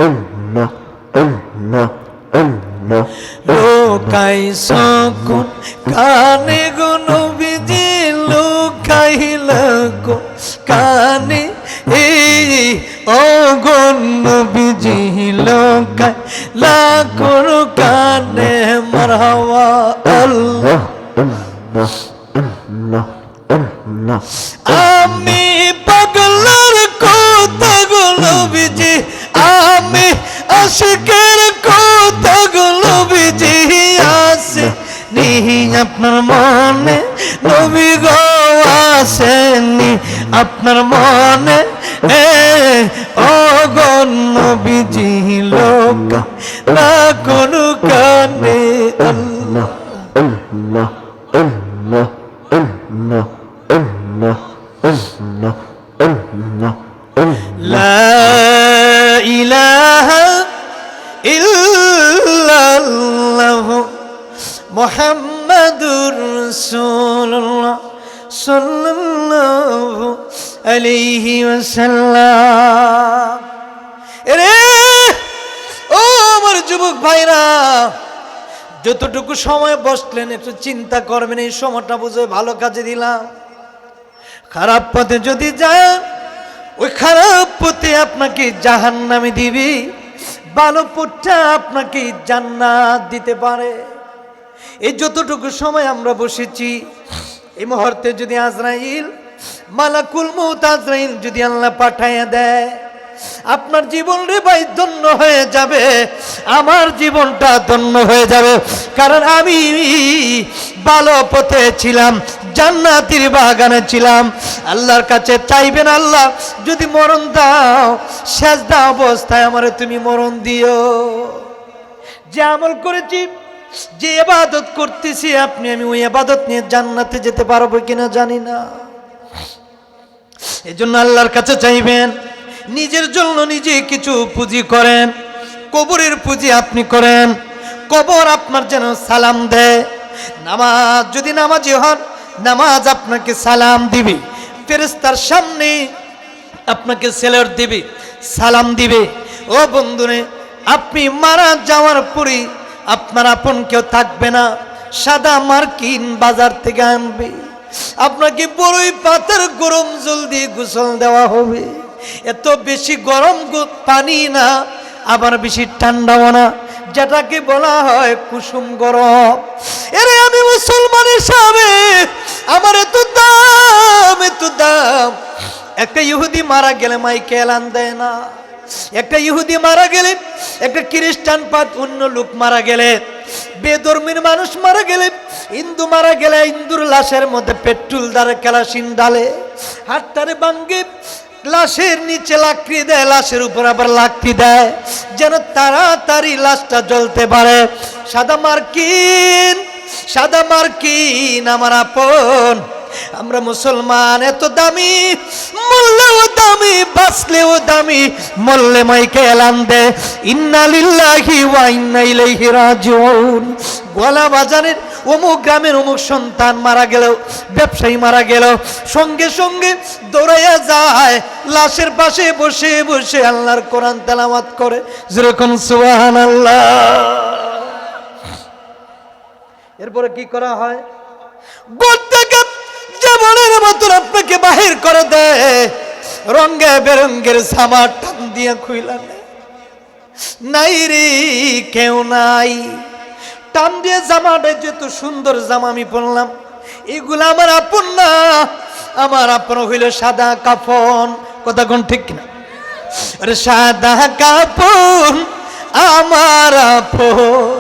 আল্লাহ আল্লাহ আল্লাহ লোকাই সকল কানে গো নবীজি, লোকাইল গো কানে এই ও গো নবীজি, লোকাই লাখর কানে মারহাবা আল্লাহ। আল্লাহ আল্লাহ আল্লাহ আমি পাগলার কথা গো নবীজি, আমি আশিকের কথা গো নবীজি, আসে নি আপনার মনে নবী গো, আসেনি আপনার মনে ও গো নবীজি, লোক না কোনো কানে আল্লাহ। আল্লাহ আল্লাহ আল্লাহ আল্লাহ আল্লাহ আল্লাহ লা ইলাহা ইল্লাল্লাহ মুহাম্মাদুর রাসূলুল্লাহ সাল্লাল্লাহু আলাইহি ওয়াসাল্লাম। এরে ও আমার যুবক ভাইরা, যতটুকু সময় বসলেন একটু চিন্তা করবেন, এই সময়টা বুঝে ভালো কাজে দিলাম। খারাপ পথে যদি যায়, ওই খারাপ পথে আপনাকে জাহান্নামে দিবি, ভালো পথটা আপনাকে জান্নাত দিতে পারে। এই যতটুকু সময় আমরা বসেছি, এই মুহূর্তে যদি আজরাইল মালাকুল মউত আজরাইল যদি আল্লাহ পাঠাইয়া দেয়, আপনার জীবন রে ভাই ধন্য হয়ে যাবে, আমার জীবনটা ধন্য হয়ে যাবে। কারণ আমি ভালো পথে ছিলাম, জান্নাতের বাগানে ছিলাম। আল্লাহর কাছে চাইবেন, আল্লাহ যদি মরণ দাও, সেজদা অবস্থায় আমারে তুমি মরণ দিও। যে আমল করেছি, যে ইবাদত করতেছি আপনি আমি, ওই ইবাদত নিয়ে জান্নাতে যেতে পারবো কিনা জানি না। এজন্য আল্লাহর কাছে চাইবেন, নিজের জন্য নিজে কিছু পুঁজি করেন, কবরের পুঁজি আপনি করেন, কবর আপনার যেন সালাম দেয়। নামাজ যদি নামাজি হন, নামাজ আপনাকে সালাম দিবে, ফেরেশতার সামনে আপনাকে সেলার দিবে, সালাম দিবে। ও বন্ধুরে, আপনি মারা যাওয়ার পরে আপনার আপন কেউ থাকবে না, সাদা মার্কিন বাজার থেকে আনবে, আপনাকে বড়ই পাতার গরম জল দিয়ে গোসল দেওয়া হবে। এত বেশি গরম পানি না, আবার বেশি ঠান্ডাও না, যেটাকে বলা হয় কুসুম গরম। এরে আমি মুসলমানের সামনে আমার এত দাম, এত দাম। একটা ইহুদি মারা গেলে মাইকে এলান দেয় না, একটা ইহুদি মারা গেলে, একটা খ্রিস্টান পাত অন্য লোক মারা গেলে, বেধর্মীর মানুষ মারা গেলে, হিন্দু মারা গেলে হিন্দুর লাশের মধ্যে পেট্রোল দ্বারা কেরোসিন ডালে, হাতটারে ভাঙ্গে লাশের নিচে লাকড়ি দেয়, লাশের উপর আবার লাকড়ি দেয় যেন তাড়াতাড়ি লাশটা জ্বলতে পারে। সাদা মার্কিন, সাদা মার্কিন আমার আপন, আমরা মুসলমান এত দামি, মরলেও দামি, বাঁচলেও দামি, মরলে মাইকে এলান দে ইন্না লিল্লাহি ওয়া ইন্না ইলাইহি রাজিউন। গলা বাজারের অমুক গ্রামের অমুক সন্তান মারা গেল, ব্যবসায়ী মারা গেল, সঙ্গে সঙ্গে দৌড়াইয়া যায় লাশের পাশে বসে বসে আল্লাহর কোরআন তেলাওয়াত করে, যেরকম সুবহানাল্লাহ। এরপরে কি করা হয়? প্রত্যেকে যেমনের মতন আপনাকে বাহির করে দেয়, রঙে বেরঙ্গের জামা টান দিয়ে খুইলা নাই রে কেউ নাই। টান দিয়ে জামাটা যেত সুন্দর জামা আমি পরলাম, এগুলো আমার আপন না, আমার আপন হইল সাদা কাফন। কথা কোন ঠিক কিনা? আরে সাদা কাফন আমার আপন,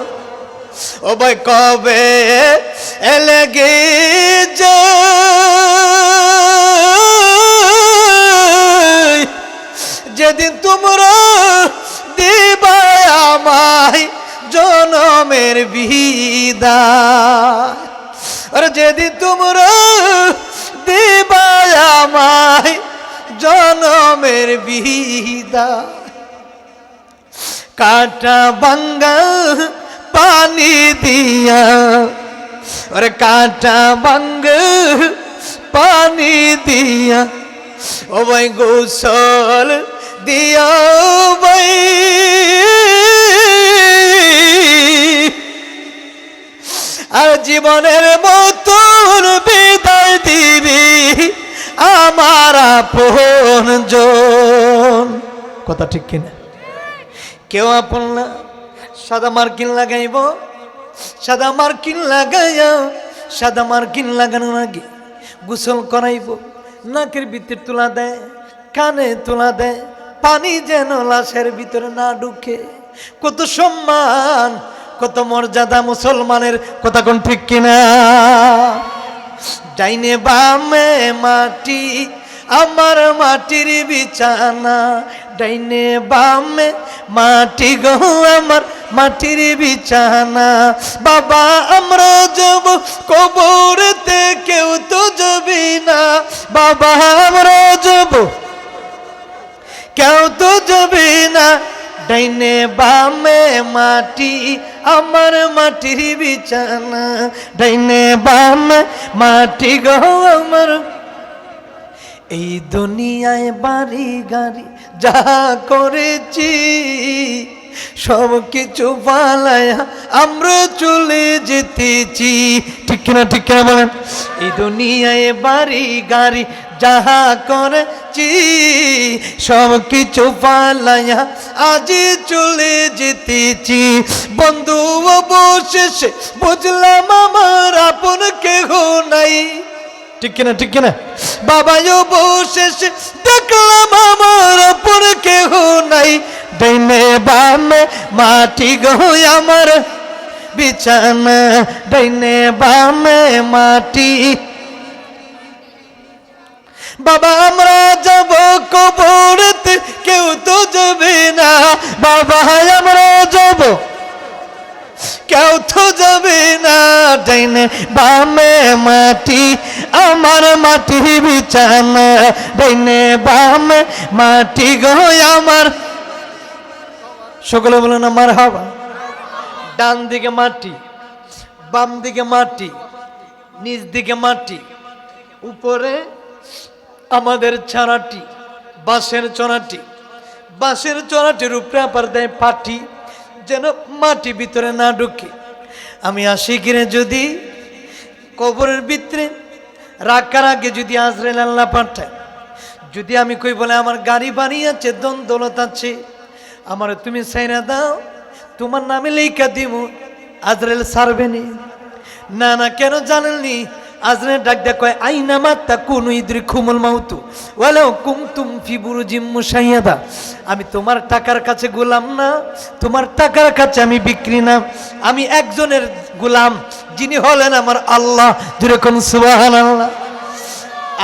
ও ভাই কবে এলেগে যেদিন তোমরা দিবা আমায় জনমের বিদায়, আরে যেদিন তোমরা দিবা আমায় জনমের বিদায়, কাটা ভাঙ্গা পানি দিয়া, আরে কাটা ভাঙ্গ পানি দিয়া, ও ভাই গোসল দিয়া ভাই, আর জীবনের মতন বিদায় দিবি আমার আপন জন। কথা ঠিক কিনা? কেউ আপন না। সাদা মার্কিন লাগাইব, সাদা মার্কিন লাগাইয়া, সাদা মার্কিন লাগানোর আগে গোসল করাইব, নাকের ভিতরে তোলা দেয়, কানে তোলা দেয়, পানি যেন লাশের ভিতরে না ঢুকে। কত সম্মান, কত মর্যাদা মুসলমানের। কথা কোন ঠিক কিনা? ডাইনে বামে মাটি আমার মাটির বিছানা, ডাইনে বামে মাটি গো আমার মাটির বিছানা। বাবা আমরা যাব কবরেতে, কেউ তো যাবি না, বাবা আমরা যাব কেউ তো যাবি না, ডাইনে বামে মাটি আমার মাটির বিছানা, ডাইনে বামে মাটি গো আমার। এই দুনিয়ায় বাড়ি গাড়ি যা করেছি সব কিছু পালায়া আমরা চলে যেতেছি। ঠিক কিনা? ঠিক কিনা বলেন? এই দুনিয়ায় বাড়ি গাড়ি যাহা করেছি সব কিছু পালায়া আজি চলে যেতেছি। বন্ধু অবশেষে বুঝলাম আমার আপন কেহ নাই। ঠিক কিনা? ঠিক কিনা? বাবা অবশেষে দেখলাম আমার আপন কেহ নাই, ডাইনে বামে মাটি গো আমার বিছানা, ডাইনে বামে মাটি। বাবা আমরা যাব কবরেতে, কেউ তো যাবে না, বাবা আমরা যাব কেউ তো যাবে না, ডাইনে বামে মাটি আমার মাটির বিছানা, ডাইনে বামে মাটি গো আমার। সকলে বলেন আমার হাওয়া। ডান দিকে মাটি, বাম দিকে মাটি, নিচ দিকে মাটি, উপরে আমাদের চারাটি, বাঁশের চড়াটি, বাঁশের চড়াটির উপরে আবার দেয় পাটি যেন মাটি ভিতরে না ঢুকে। আমি আশিকিরে যদি কবরের ভিতরে রাখার আগে যদি আজরাইল আল্লাহ পাঠায়, যদি আমি কই বলে আমার গাড়ি বাড়ি আছে, ধন দৌলত আছে, আমার তুমি চাইনা দাও, তোমার নামে লেখা দিব, আজরাইল ছাড়বে নি। না না, কেন জানেননি? আজরাইল ডাক দেয়া কয় আইনামা তাকুনু ইদরিকুমুল মাউতু ওয়ালাউ কুনতুম ফি বুরুজিম মুশাইয়াদা। আমি তোমার টাকার কাছে গোলাম না, তোমার টাকার কাছে আমি বিক্রি না, আমি একজনের গোলাম, যিনি হলেন আমার আল্লাহ। যেরকম সুবহানাল্লাহ।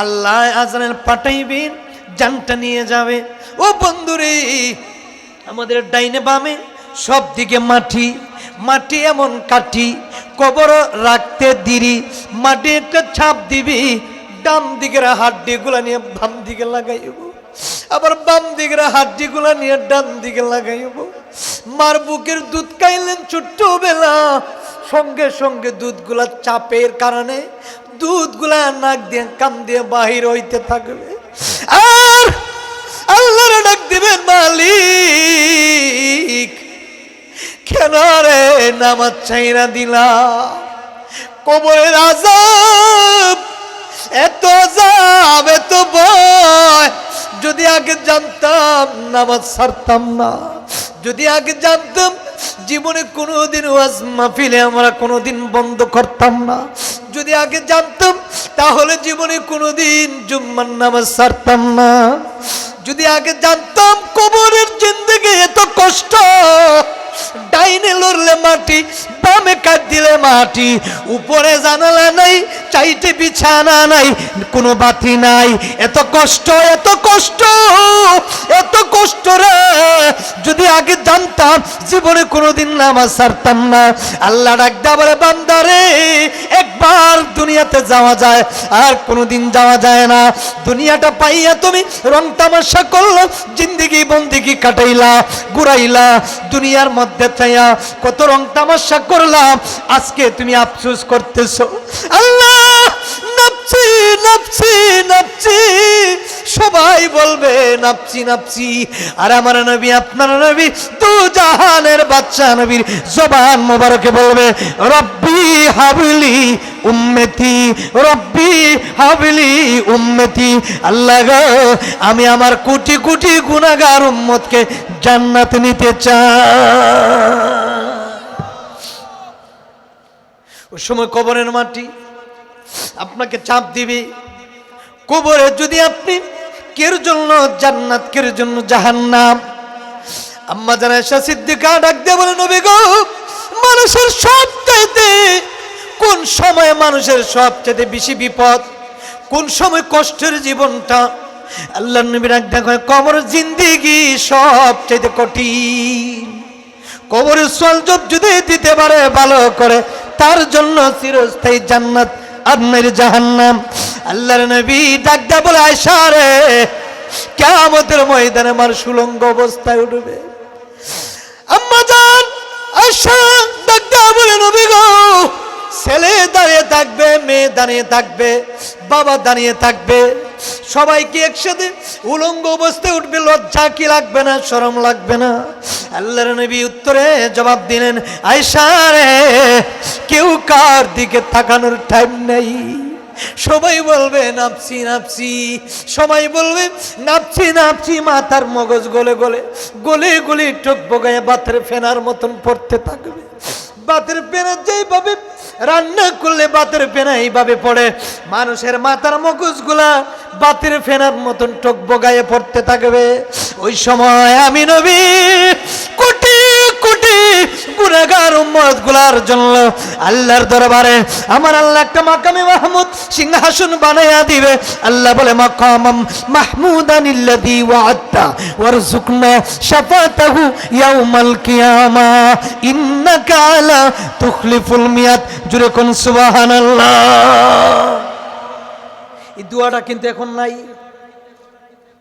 আল্লাহ আজরাইল পাঠাইবেন, জানটা নিয়ে যাবে। ও বন্ধুরে, আমাদের ডাইনে বামে সব দিকে মাটি, মাটি এমন কাটি, কবর রাখতে দিরি, মাটি একটা ছাপ দিবি, ডান দিকের হাড্ডিগুলা নিয়ে বাম দিকে লাগাইব, আবার বাম দিকের হাড্ডিগুলা নিয়ে ডান দিকে লাগাইব। মার বুকের দুধ খাইলেন ছোট্টবেলা, সঙ্গে সঙ্গে দুধগুলা চাপের কারণে দুধগুলা নাক দিয়ে কান দিয়ে বাহির হইতে থাকবে। আর আল্লাহর ডাক দিবেন, মালিক কেন রে নামাজ ছাইরা দিলা? কবরের আযাব, এত আযাব, এত ভয়, যদি আগে জানতাম নামাজ ছাড়তাম না, যদি আগে জানতাম জীবনে কোনোদিন ওয়াজ মাহফিলে আমরা কোনোদিন বন্ধ করতাম না, যদি আগে জানতাম তাহলে জীবনে কোনোদিন জুম্মার নামাজ ছাড়তাম না, যদি আগে জানতাম কবরের জিন্দেগি এত কষ্ট, ডাইনে লড়লে মাটি, বামে কাট দিলে মাটি, উপরে জানালা নাই, চাইতে বিছানা নাই, কোনো বাতি নাই, এত কষ্ট, এত কষ্ট, এত কষ্ট রে, যদি আগে জানতাম জীবনে কোনোদিন নামাজ ছাড়তাম না। আল্লাহ ডাকদা বলে, বান্দারে একবার দুনিয়াতে যাওয়া যায় আর কোনোদিন যাওয়া যায় না। দুনিয়াটা পাইয়া তুমি রং তামাশা করলো, জিন্দেগি বন্দিগি কাটাইলা, ঘুরাইলা, দুনিয়ার মধ্যে চাইয়া কত রং তামাশা করলাম, আজকে তুমি আফসোস করতেছো। আল্লাহ নাফসি নাফসি নাফসি, সবাই বলবে নাফসি নাফসি। আর আমার নবী, আপনার নবী, দু জাহানের বাদশা নবীর জবান মোবারকে বলবে, রব্বি হাবলি উম্মতি, রব্বি হাবলি উম্মতি। আল্লাহ গো, আমি আমার কোটি কোটি গুনাহগার উম্মতকে জান্নাত নিতে চাই। ওই সময় কবরের মাটি আপনাকে চাপ দিবে। কবরে যদি আপনি কের জন্য জান্নাত, কের জন্য জাহান্নাম। আম্মা জান আয়েশা সিদ্দিকা ডাক দিয়ে বলে, নবী গো, মানুষের সবচাইতে কোন সময় মানুষের সবচাইতে বেশি বিপদ, কোন সময় কষ্টের জীবনটা? আল্লাহর নবী ডাক দিয়ে, কবর জিন্দেগি সবচাইতে কঠিন। কবরের সোয়াল জব যদি দিতে পারে ভালো করে, তার জন্য চিরস্থায়ী জান্নাত আর নয় জাহান্নাম। আল্লাহর নবী ডাক দিয়ে বলে, আয়েশা রে, কিয়ামতের ময়দানে আমার সুলঙ্গ অবস্থায় উঠবে। আম্মা জান আয়েশা ডাক দিয়ে বলে, নবী গো, ছেলে দাঁড়িয়ে থাকবে, মেয়ে দাঁড়িয়ে থাকবে, বাবা দাঁড়িয়ে থাকবে, সবাইকে একসাথে উলঙ্গ অবস্থায় উঠবে, লজ্জা কি লাগবে না, শরম লাগবে না? আল্লাহর নবী উত্তরে জবাব দিলেন, আয়েশা রে, কেউ কার দিকে তাকানোর টাইম নেই। সবাই বলবে নাফসি নাফসি, সবাই বলবে নাফসি নাফসি, মাথার মগজ গলে গলে গলে গলে ঠোক বগায় বাতের ফেনার মতন পড়তে থাকবে। বাতের ফেনা যেইভাবে রান্না করলে বাতের ফেনা এইভাবে পড়ে, মানুষের মাথার মগজগুলা বাতের ফেনার মতন ঠোক বগায়ে পড়তে থাকবে। ওই সময় আমি নবী কোটি কোটি গুনাহগার উম্মত গুলার জন্য আল্লাহর দরবারে আমার আল্লাহ একটা মাকামে মাহমুদ সিংহাসন বানাইয়া দিবে। আল্লাহ বলে, মাকামাম মাহমুদানিল্লাযী ওয়া'আদতা ওয়ারযুকনা শাফাতাহু ইয়াউমাল কিয়ামা ইন্নাকা আলা তুখলিফুল মিয়াদ। জুরে কোন সুবহানাল্লাহ। এই দোয়াটা কিন্তু এখন নাই।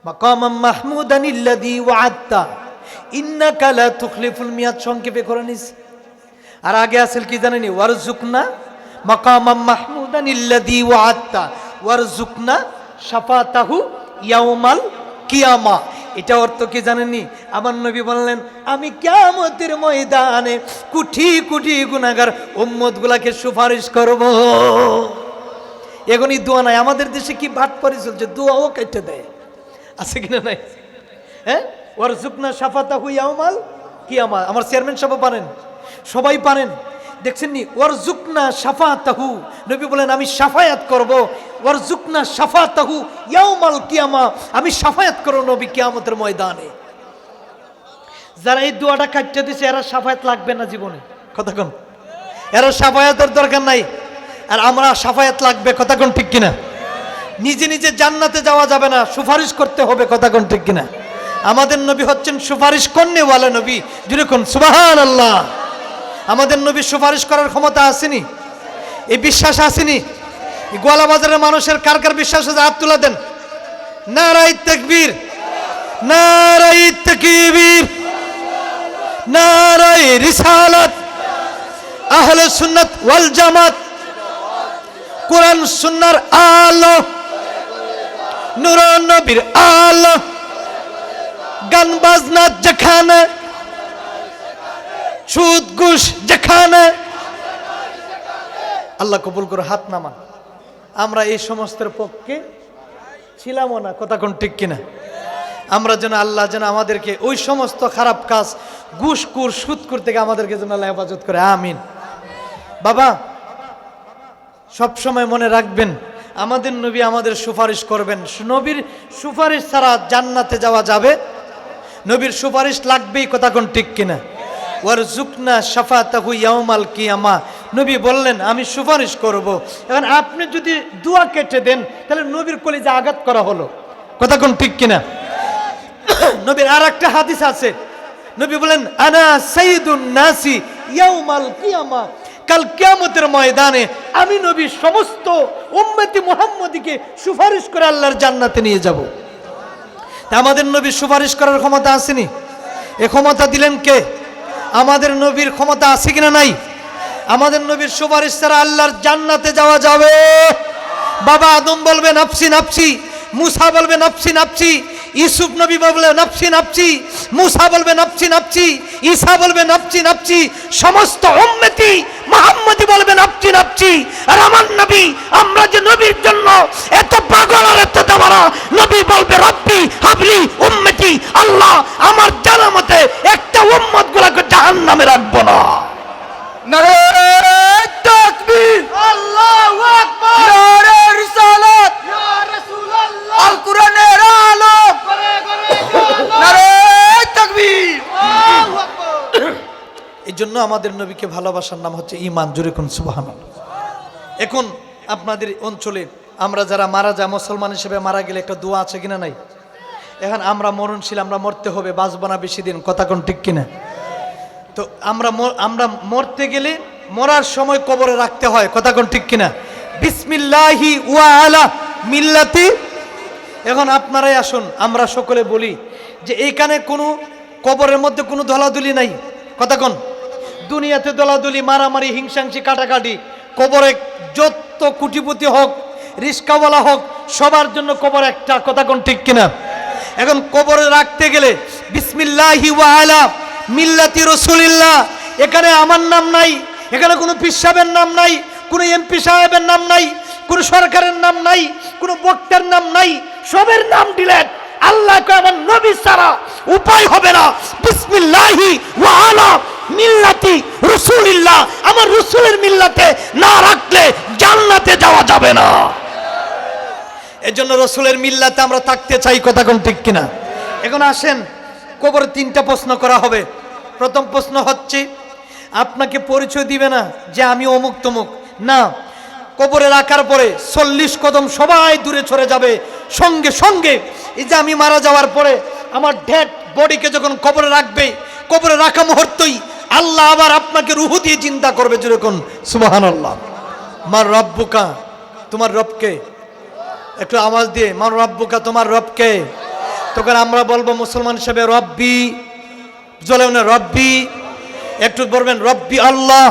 মাকামাম মাহমুদানিল্লাযী ওয়া'আদতা ইন্নাকা লা তুখলিফুল মিয়াদ সংক্ষেপে করে নিস। আর আগে আসল কি জানেনি? ওয়ারযুকনা মাকামাম মাহমুদানিল্লাযী ওয়া'আদতা ওয়ারযুকনা শাফাতাহু ইয়াউমাল কিয়ামা। এটা অর্থ কি জানেননি? আমার নবী বললেন, আমি কিয়ামতের ময়দানে কোটি কোটি গুনাহগার উম্মতগুলোকে সুপারিশ করব। এখনই দোয়া নাই। আমাদের দেশে কি বাটপারি চলছে, দোয়াও কেটে দেয়, আছে কিনা নাই? হ্যাঁ, ওয়ারযুকনা শাফাতাহু ইয়াউমাল কিয়ামা। আমার চেয়ারম্যান সাহেব পারেন, সবাই পারেন, দেখছেন নি, ওয়ারজুকনা শাফাতাহু, নবী বলেন আমি শাফায়াত করব। ওয়ারজুকনা শাফাতাহু ইয়াউমাল কিয়ামা, আমি শাফায়াত করব নবী কিয়ামতের ময়দানে। যারা এই দোয়াটা কাটতে দিছে এরা শাফায়াত লাগবে না জীবনে, কথা কোন? এরা শাফায়াতের দরকার নাই, আর আমরা শাফায়াত লাগবে, কথা কোন ঠিক কিনা? নিজে নিজে জান্নাতে যাওয়া যাবে না, সুপারিশ করতে হবে, কথা কোন ঠিক কিনা? আমাদের নবী হচ্ছেন সুপারিশ করনেওয়ালা নবী, জুড়ে কোন সুবহানাল্লাহ। আমাদের নবী সুপারিশ করার ক্ষমতা আসেনি, এই বিশ্বাস আসেনি। গোয়ালা বাজারের মানুষের কার কার বিশ্বাস আছে হাত তুলে দেন। নারায়ে তাকবীর, নারায়ে তাকবীর, নারায়ে রিসালাত, আহলে সুন্নাত ওয়াল জামাত, কোরআন সুন্নাহর আলো, নূর নবীর আলো, গান বাজনা যেখানে, সুদ ঘুষ যেখানে, আল্লাহ কবুল করে হাত নামান। আমরা এই সমস্তের পক্ষে ছিলামও না, কথা কোন ঠিক কিনা? আমরা যেন আল্লাহ যেন আমাদেরকে ওই সমস্ত খারাপ কাজ, ঘুষখোর সুদখোর থেকে আমাদেরকে যেন আল্লাহ হেফাজত করে, আমিন। বাবা সব সময় মনে রাখবেন, আমাদের নবী আমাদের সুপারিশ করবেন। নবীর সুপারিশ ছাড়া জান্নাতে যাওয়া যাবে? নবীর সুপারিশ লাগবেই, কথা কোন ঠিক কিনা? ওয়ারজুকনা শাফাতাহু ইয়াউমাল কিয়ামা, নবী বললেন আমি সুপারিশ করব। এখন আপনি যদি দোয়া কেটে দেন তাহলে নবীর কলিজা আঘাত করা হলো, কথা কোন ঠিক কিনা? নবীর আর একটা হাদিস আছে, নবী বলেন আনা সাইয়্যিদুন নাসি ইয়াউমাল কিয়ামা, কাল কিয়ামতের ময়দানে আমি নবী সমস্ত উম্মতি মুহাম্মদীকে সুপারিশ করে আল্লাহর জান্নাতে নিয়ে যাব। আমাদের নবী সুপারিশ করার ক্ষমতা আসেনি, এ ক্ষমতা দিলেন কে? আমাদের নবীর ক্ষমতা আছে কিনা নাই? আমাদের নবীর সুপারিশ ছাড়া আল্লাহর জান্নাতে যাওয়া যাবে? বাবা আদম বলবে নাফসি নাফসি, মুসা বলবে নাফসি নাফসি, ইউসুফ নবী বলবে নাফসি নাফসি, মুসা বলবে নাফসি নাফসি, ঈসা বলবে নাফসি নাফসি, সমস্ত উম্মতি মুহাম্মদী বলবে নাফসি নাফসি। আর আমার নবী, আমরা যে নবীর জন্য এত পাগল আর এত দেওয়ারা, নবী বলবে রব্বি হাবলি উম্মতি, আল্লাহ আমার জানা মতে একটা উম্মত গুলাকে জাহান্নামে রাখবো না। নারে তাকবীর, আল্লাহু আকবার, নারে রিসালাত, ইয়া রাসূলুল্লাহ, আল কোরআনের আলো, নারে তাকবীর। আল্লাহু আকবার। এই জন্য আমাদের নবীকে ভালোবাসার নাম হচ্ছে ঈমান, জোরে কোন সুবহানাল্লাহ। এখন আপনাদের অঞ্চলে আমরা যারা মারা যায়, মুসলমান হিসেবে মারা গেলে একটা দোয়া আছে কিনা নাই? এখন আমরা মরণশীল, আমরা মরতে হবে, বাঁচব না বেশি দিন, কথা কোন ঠিক কিনা? তো আমরা মরতে গেলে মরার সময় কবরে রাখতে হয়, কথা কোন ঠিক কিনা? বিসমিল্লাহি ওয়া আলা মিল্লাতি। এখন আপনারাই আসুন, আমরা সকলে বলি যে এইখানে কোনো কবরের মধ্যে কোনো দলাদলি নাই, কথা কোন? দুনিয়াতে দলাদলি, মারামারি, হিংসাংসি, কাটাকাটি, কবরে যত কোটিপতি হোক, রিস্কাওয়ালা হোক, সবার জন্য কবর একটা, কথা কোন ঠিক কিনা? এখন কবরে রাখতে গেলে বিসমিল্লাহি ওয়া আলা মিল্লাতি রাসূলিল্লাহ, এখানে আমার নাম নাই, এখানে কোনো পীর সাহেবের নাম নাই, কোনো এমপি সাহেবের নাম নাই, কোনো সরকারের নাম নাই, কোনো বক্তার নাম নাই, সবের নাম ডিলেট। আল্লাহকে আমার নবী ছাড়া উপায় হবে না। বিসমিল্লাহি ওয়া আলা মিল্লাতি রাসূলিল্লাহ, আমার রাসূলের মিল্লাতে না রাখলে জান্নাতে যাওয়া যাবে না। এজন্য রাসূলের মিল্লাতে আমরা থাকতে চাই, কথা কোন ঠিক কিনা? এখন আসেন, কবরে তিনটা প্রশ্ন করা হবে। প্রথম প্রশ্ন হচ্ছে, আপনাকে পরিচয় দিবে না যে আমি অমুক তমুক, না, কবরে রাখার পরে 40 কদম সবাই দূরে সরে যাবে। সঙ্গে সঙ্গে এই যে আমি মারা যাওয়ার পরে আমার ডেড বডিকে যখন কবরে রাখবে, কবরে রাখা মুহূর্তেই আল্লাহ আবার আপনাকে রুহ দিয়ে চিন্তা করবে, যেরকম সুবহানাল্লাহ। মার রব্বুকা, তোমার রবকে, একটু আওয়াজ দিয়ে, মার রব্বুকা, তোমার রবকে। তখন আমরা বলবো মুসলমান হিসেবে রব্বি, জলে রব্বি, একটু বলবেন রব্বি আল্লাহ।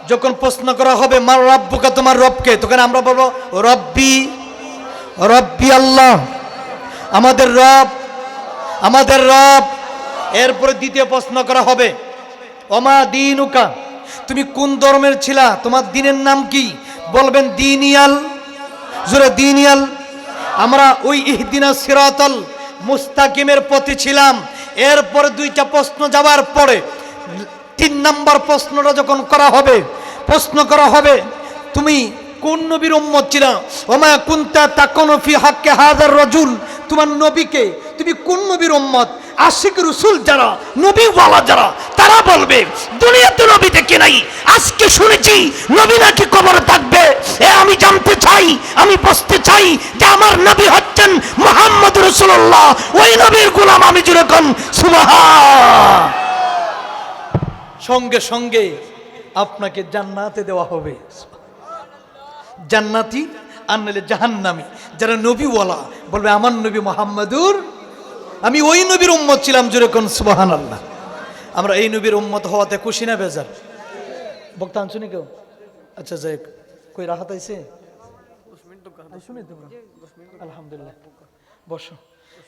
যখন প্রশ্ন করা হবে মার রব্বুকা, তোমার রবকে, তখন আমরা বলবো রব্বি, রব্বি আল্লাহ, আমাদের রব, আমাদের রব। এরপরে দ্বিতীয় প্রশ্ন করা হবে ওমা দীনুকা, তুমি কোন ধর্মের ছিলা, তোমার দিনের নাম কি? বলবেন দিনিয়াল, জোরে দিনিয়াল। আমরা ওই ইহদিনা সিরাতাল মুস্তাকিমের পথে ছিলাম। এরপরে দুইটা প্রশ্ন যাওয়ার পরে 3 নাম্বার প্রশ্নটা যখন করা হবে, প্রশ্ন করা হবে তুমি কোন নবীর উম্মত ছিলা, ওমা কুনতা তাকুনু ফি হাক্কি হাযার রাজুল, তোমার নবীকে তুমি কোন নবীর উম্মত? আশিক রাসূল যারা, নবীওয়ালা যারা, তারা বলবে দুনিয়াতে নবী দেখি নাই, আজকে শুনেছি নবী নাকি কবরে থাকবে। আমি জানতে চাই, আমি বুঝতে চাই যে আমার নবী হচ্ছেন মুহাম্মদ রাসূলুল্লাহ, ওই নবীর গোলাম আমি যেরকম সুবহান। সঙ্গে সঙ্গে আপনাকে জান্নাতে দেওয়া হবে, জান্নাতি আর নাহলে জাহান্নামী। যারা নবীওয়ালা বলবে আমার নবী মুহাম্মাদুর, আমি ওই নবীর উম্মত ছিলাম, যেরকম সুবহানাল্লাহ। আমরা এই নবীর উম্মত হওয়াতে খুশি না বেজার? বক্তা আনছুনি কেউ? আচ্ছা যাই, কই রাহাত আইছে? শুনি তোমরা আলহামদুলিল্লাহ, বসো,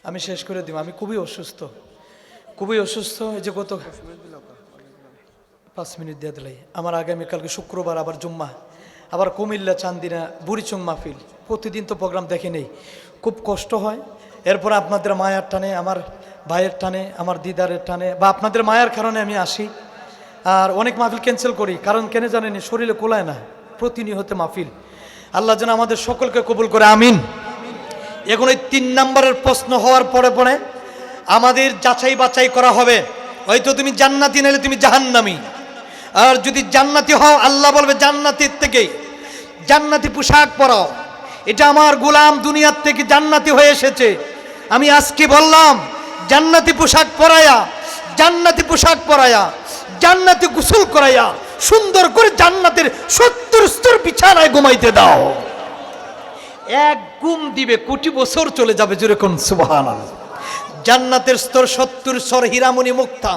আমি শেষ করে দিব। আমি খুবই অসুস্থ, খুবই অসুস্থ। এই যে গত 5 মিনিট দিয়ে দিলাই। আমার আগামীকালকে শুক্রবার আবার জুম্মা, আবার কুমিল্লা চান্দিনা বুড়িচং মাহফিল, প্রতিদিন তো প্রোগ্রাম দেখে নেই, খুব কষ্ট হয়। এরপর আপনাদের মায়ার টানে, আমার ভাইয়ের টানে, আমার দিদারের টানে, বা আপনাদের মায়ার কারণে আমি আসি। আর অনেক মাহফিল ক্যান্সেল করি, কারণ কেন জানেনি, শরীরে কোলায় না প্রতিনিয়ত মাহফিল। আল্লাহ যেন আমাদের সকলকে কবুল করে, আমিন। এখন এই 3 নম্বরের প্রশ্ন হওয়ার পরে পরে আমাদের যাচাই বাছাই করা হবে। হয়তো তুমি জান্নাতি, নাহলে তুমি জাহান্নামী। আর যদি জান্নাতি হও, আল্লাহ বলবে জান্নাতের থেকে জান্নাতি পোশাক পরাও। এটা আমার গোলাম দুনিয়ার থেকে জান্নাতি হয়ে এসেছে, আমি আজকে বললাম জান্নাতি পোশাক পরায়া, জান্নাতি পোশাক পরায়া, জান্নাতি গোসল করাইয়া, সুন্দর করে জান্নাতের 70 স্তর বিছানায় ঘুমাইতে দাও। এক ঘুম দিবে, কোটি বছর চলে যাবে, যেরকম সুবহানাল্লাহ। জান্নাতের স্তর 70 স্তর, হীরামণি মুক্তা,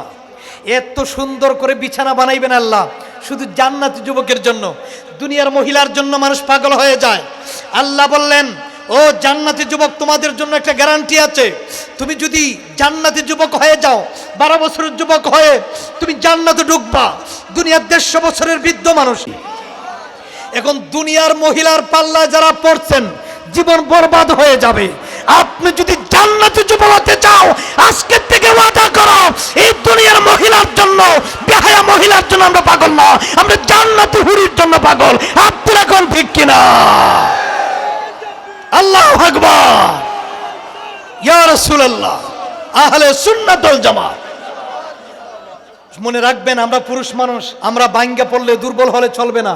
এত সুন্দর করে বিছানা বানাইবেন আল্লাহ শুধু জান্নাতি যুবকের জন্য। দুনিয়ার মহিলার জন্য মানুষ পাগল হয়ে যায়। আল্লাহ বললেন, ও জান্নাতি যুবক, তোমাদের জন্য একটা গ্যারান্টি আছে। তুমি যদি জান্নাতি যুবক হয়ে যাও, 12 বছরের যুবক হয়ে তুমি জান্নাতে ঢুকবা। দুনিয়ার 150 বছরের বৃদ্ধ মানুষ। এখন দুনিয়ার মহিলার পাল্লায় যারা পড়ছেন, জীবন বরবাদ হয়ে যাবে। আপনি যদি জান্নাতি যুবক হতে চাও, আজকের থেকে ওয়াদা করো, এই দুনিয়ার মহিলার জন্য, বেহায়া মহিলার জন্য আমরা পাগল না, আমরা জান্নাতি হুরির জন্য পাগল। আপনারা কোন ঠিক কিনা? আল্লাহু আকবার, ইয়া রাসূলুল্লাহ, আহলে সুন্নাত ওয়াল জামাত। মনে রাখবেন, আমরা পুরুষ মানুষ, আমরা ভাঙ্গা পড়লে, দুর্বল হলে চলবে না।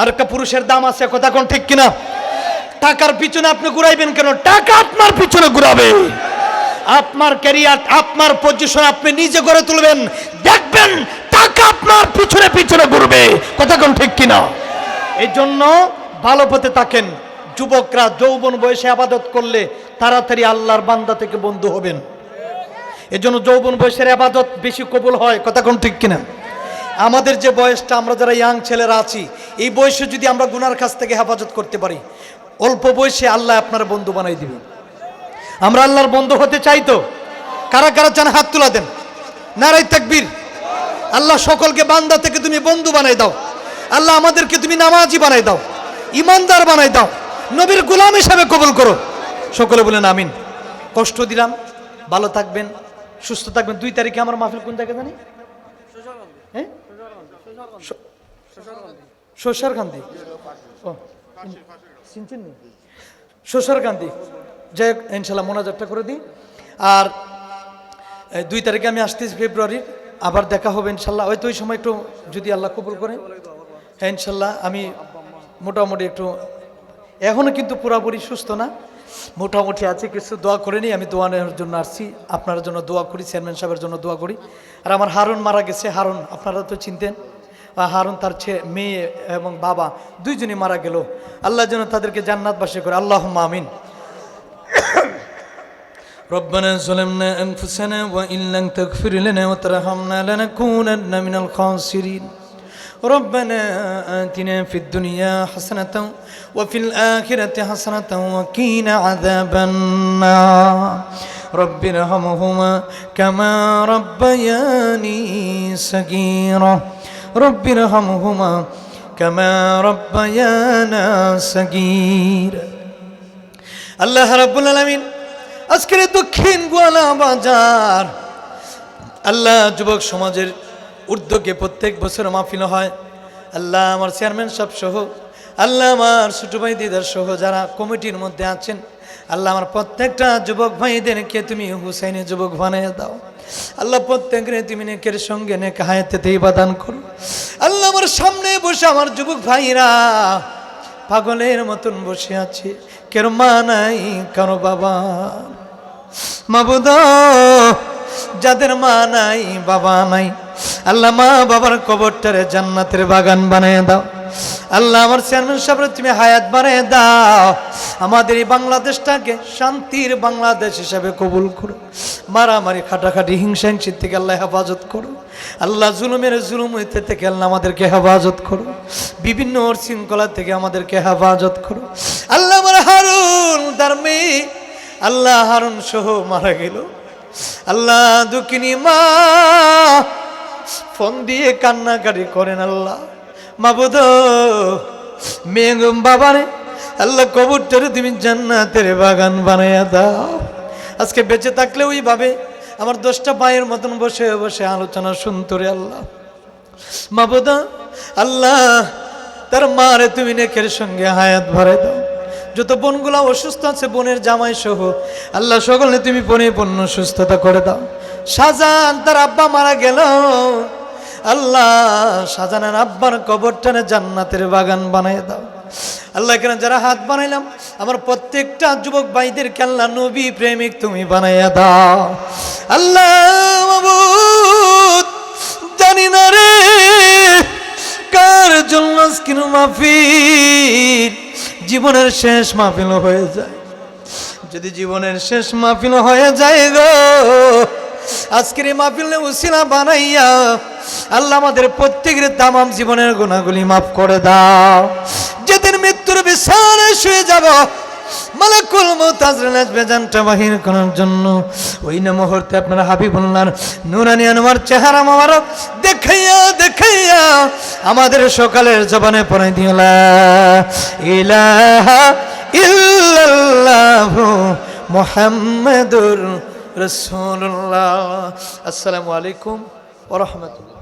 আর একটা পুরুষের দাম আছে, কথা কোন ঠিক কিনা? টাকার পিছনে আপনি ঘুরাইবেন কেন? টাকা আপনার পিছনে ঘুরাবে। আপনার ক্যারিয়ার, আপনার পজিশন আপনি নিজে গড়ে তুলবেন, দেখবেন টাকা আপনার পিছনে পিছনে ঘুরবে, কথা কোন ঠিক কিনা? এই জন্য ভালো পথে থাকেন। যুবকরা যৌবন বয়সে ইবাদত করলে তাড়াতাড়ি আল্লাহর বান্দা থেকে বন্ধু হবেন। এই জন্য যৌবন বয়সের ইবাদত বেশি কবুল হয়, কথা কোন ঠিক কিনা? আমাদের যে বয়সটা, আমরা যারা ইয়াং ছেলেরা আছি, এই বয়সে যদি আমরা গুনার কাছ থেকে হেফাজত করতে পারি, অল্প বয়সে আল্লাহ আপনার বন্ধু বানাই দিবে। আমরা আল্লাহর বন্ধু হতে চাই তো? কারা কারা চান হাত তুলা দেন। নারায়ে তাকবীর। আল্লাহ সকলকে বান্দা থেকে তুমি বন্ধু বানাই দাও। আল্লাহ আমাদেরকে তুমি নামাজি বানাই দাও, ইমানদার বানাই দাও, নবীর গোলাম হিসাবে কবুল করো। সকলে বলেন আমিন। কষ্ট দিলাম, ভালো থাকবেন, সুস্থ থাকবেন। 2 তারিখে আমার মাহফিল কোন জায়গায় জানি? হ্যাঁ, শোষারকান্দি। শোষারকান্দি। যাই হোক, ইনশাল্লাহ মোনাজাতটা করে দিই। আর 2 তারিখে আমি আসতেছি ফেব্রুয়ারির, আবার দেখা হবে ইনশাল্লাহ। হয়তো ওই সময় একটু যদি আল্লাহ কবুল করে, হ্যাঁ ইনশাল্লাহ। আমি মোটামুটি একটু, এখনও কিন্তু পুরোপুরি সুস্থ না, মোটামুটি আছে। কিছু দোয়া করে নিই, আমি দোয়া নেওয়ার জন্য আসছি। আপনার জন্য দোয়া করি, চেয়ারম্যান সাহেবের জন্য দোয়া করি। আর আমার হারুন মারা গেছে, হারুন আপনারা তো চিনতেন। হারুন, তার মেয়ে এবং বাবা দুইজনই মারা গেল। আল্লাহ যেন তাদেরকে জান্নাতবাসী করে, আল্লাহুম্মা আমিন। ربنا ظلمنا أنفسنا وإن لم تغفر لنا وترحمنا لنكونن من الخاسرين. ربنا آتنا في الدنيا حسنة وفي الآخرة حسنة وقنا عذاب النار. رب ارحمهما كما ربياني صغيرا. رب ارحمهما كما ربيانا صغيرا. আল্লাহ রাব্বুল আলামিন আজকের দক্ষিণ গোয়ালা বাজার, আল্লাহ যুবক সমাজের উদ্যোগে প্রত্যেক বছর মাহফিল হয়। আল্লাহ আমার চেয়ারম্যান সাহেব সহ, আল্লাহ আমার ছোট ভাই দিদার সহ যারা কমিটির মধ্যে আছেন, আল্লাহ আমার প্রত্যেকটা যুবক ভাইদেরকে তুমি হুসাইনি যুবক বানিয়ে দাও। আল্লাহ প্রত্যেকের তুমি নেকের সঙ্গে নেক হায়াতে ইবাদান করো। আল্লাহ আমার সামনে বসে আমার যুবক ভাইরা পাগলের মতন বসে আছে, কেউ মা নাই কারো বাবা। মাবুদ, যাদের মা নাই বাবা নাই, আল্লাহ মা বাবার কবরটারে জান্নাতের বাগান বানিয়ে দাও। আল্লাহ আমার চেয়ারম্যান সাহেব তুমি হায়াত বানিয়ে দাও। আমাদের এই বাংলাদেশটাকে শান্তির বাংলাদেশ হিসাবে কবুল করো। মারামারি খাটাখাটি হিংসা হিংসির থেকে আল্লাহ হেফাজত করো। আল্লাহ জুলুমের জুলুম হইতে থেকে আল্লাহ আমাদেরকে হেফাজত করো। বিভিন্ন শৃঙ্খলা থেকে আমাদেরকে হেফাজত করো। আল্লাহ আমার হারুন তার মেয়ে, আল্লাহ হারুন সহ মারা গেল। আল্লাহ দুঃখিনী মা ফোন দিয়ে কান্নাকাটি করেন। আল্লাহ মাবুদ, মেয়েগুম বাবারে আল্লাহ কবরটারে তুমি জান্নাতের বাগান বানাইয়া দাও। আজকে বেঁচে থাকলে ওইভাবে আমার 10টা পায়ের মতন বসে বসে আলোচনা শুনতো রে আল্লাহ। মাবুদ, আল্লাহ তার মারে তুমি নেকের সঙ্গে হায়াত ভরে দাও। যত বোনগুলা অসুস্থ আছে বোনের জামাই সহ আল্লাহ সকলে তুমি পরিপূর্ণ সুস্থতা করে দাও। শাহজাহান তার আব্বা মারা গেল, আল্লাহ শাহজাহানের আব্বার কবরটানে জান্নাতের বাগান বানায় দাও। আল্লাহ কেন যারা হাত বানাইলাম আমার প্রত্যেকটা যুবক ভাইদেরকে আল্লাহ নবী প্রেমিক তুমি বানাইয়া দাও। আল্লাহ মাবুদ, জানি না রে কার জন্য আজকের মাহফিল জীবনের শেষ মাহফিল হয়ে যায়। যদি জীবনের শেষ মাহফিল হয়ে যায় গো, আজকের এই মাহফিলে উসিলা বানাইয়া আল্লাহ আমাদের প্রত্যেকের তামাম জীবনের গুনাহগুলি মাফ করে দাও। যেদিন মৃত্যুর বিছানায় শুয়ে যাব মালাকুল মউত আজরাইল আসবে জানটা বাহির করার জন্য, ওই না মুহূর্তে আপনারা হাবিবুল্লাহর নূরানী আনোয়ার চেহারা মোবারক দেখাইয়া দেখাইয়া আমাদের সকালের জবানে পড়াই দিও লা ইলাহা ইল্লাল্লাহু মুহাম্মাদুর রাসূলুল্লাহ। আসসালামু আলাইকুম ওয়া রাহমাতুল্লাহ।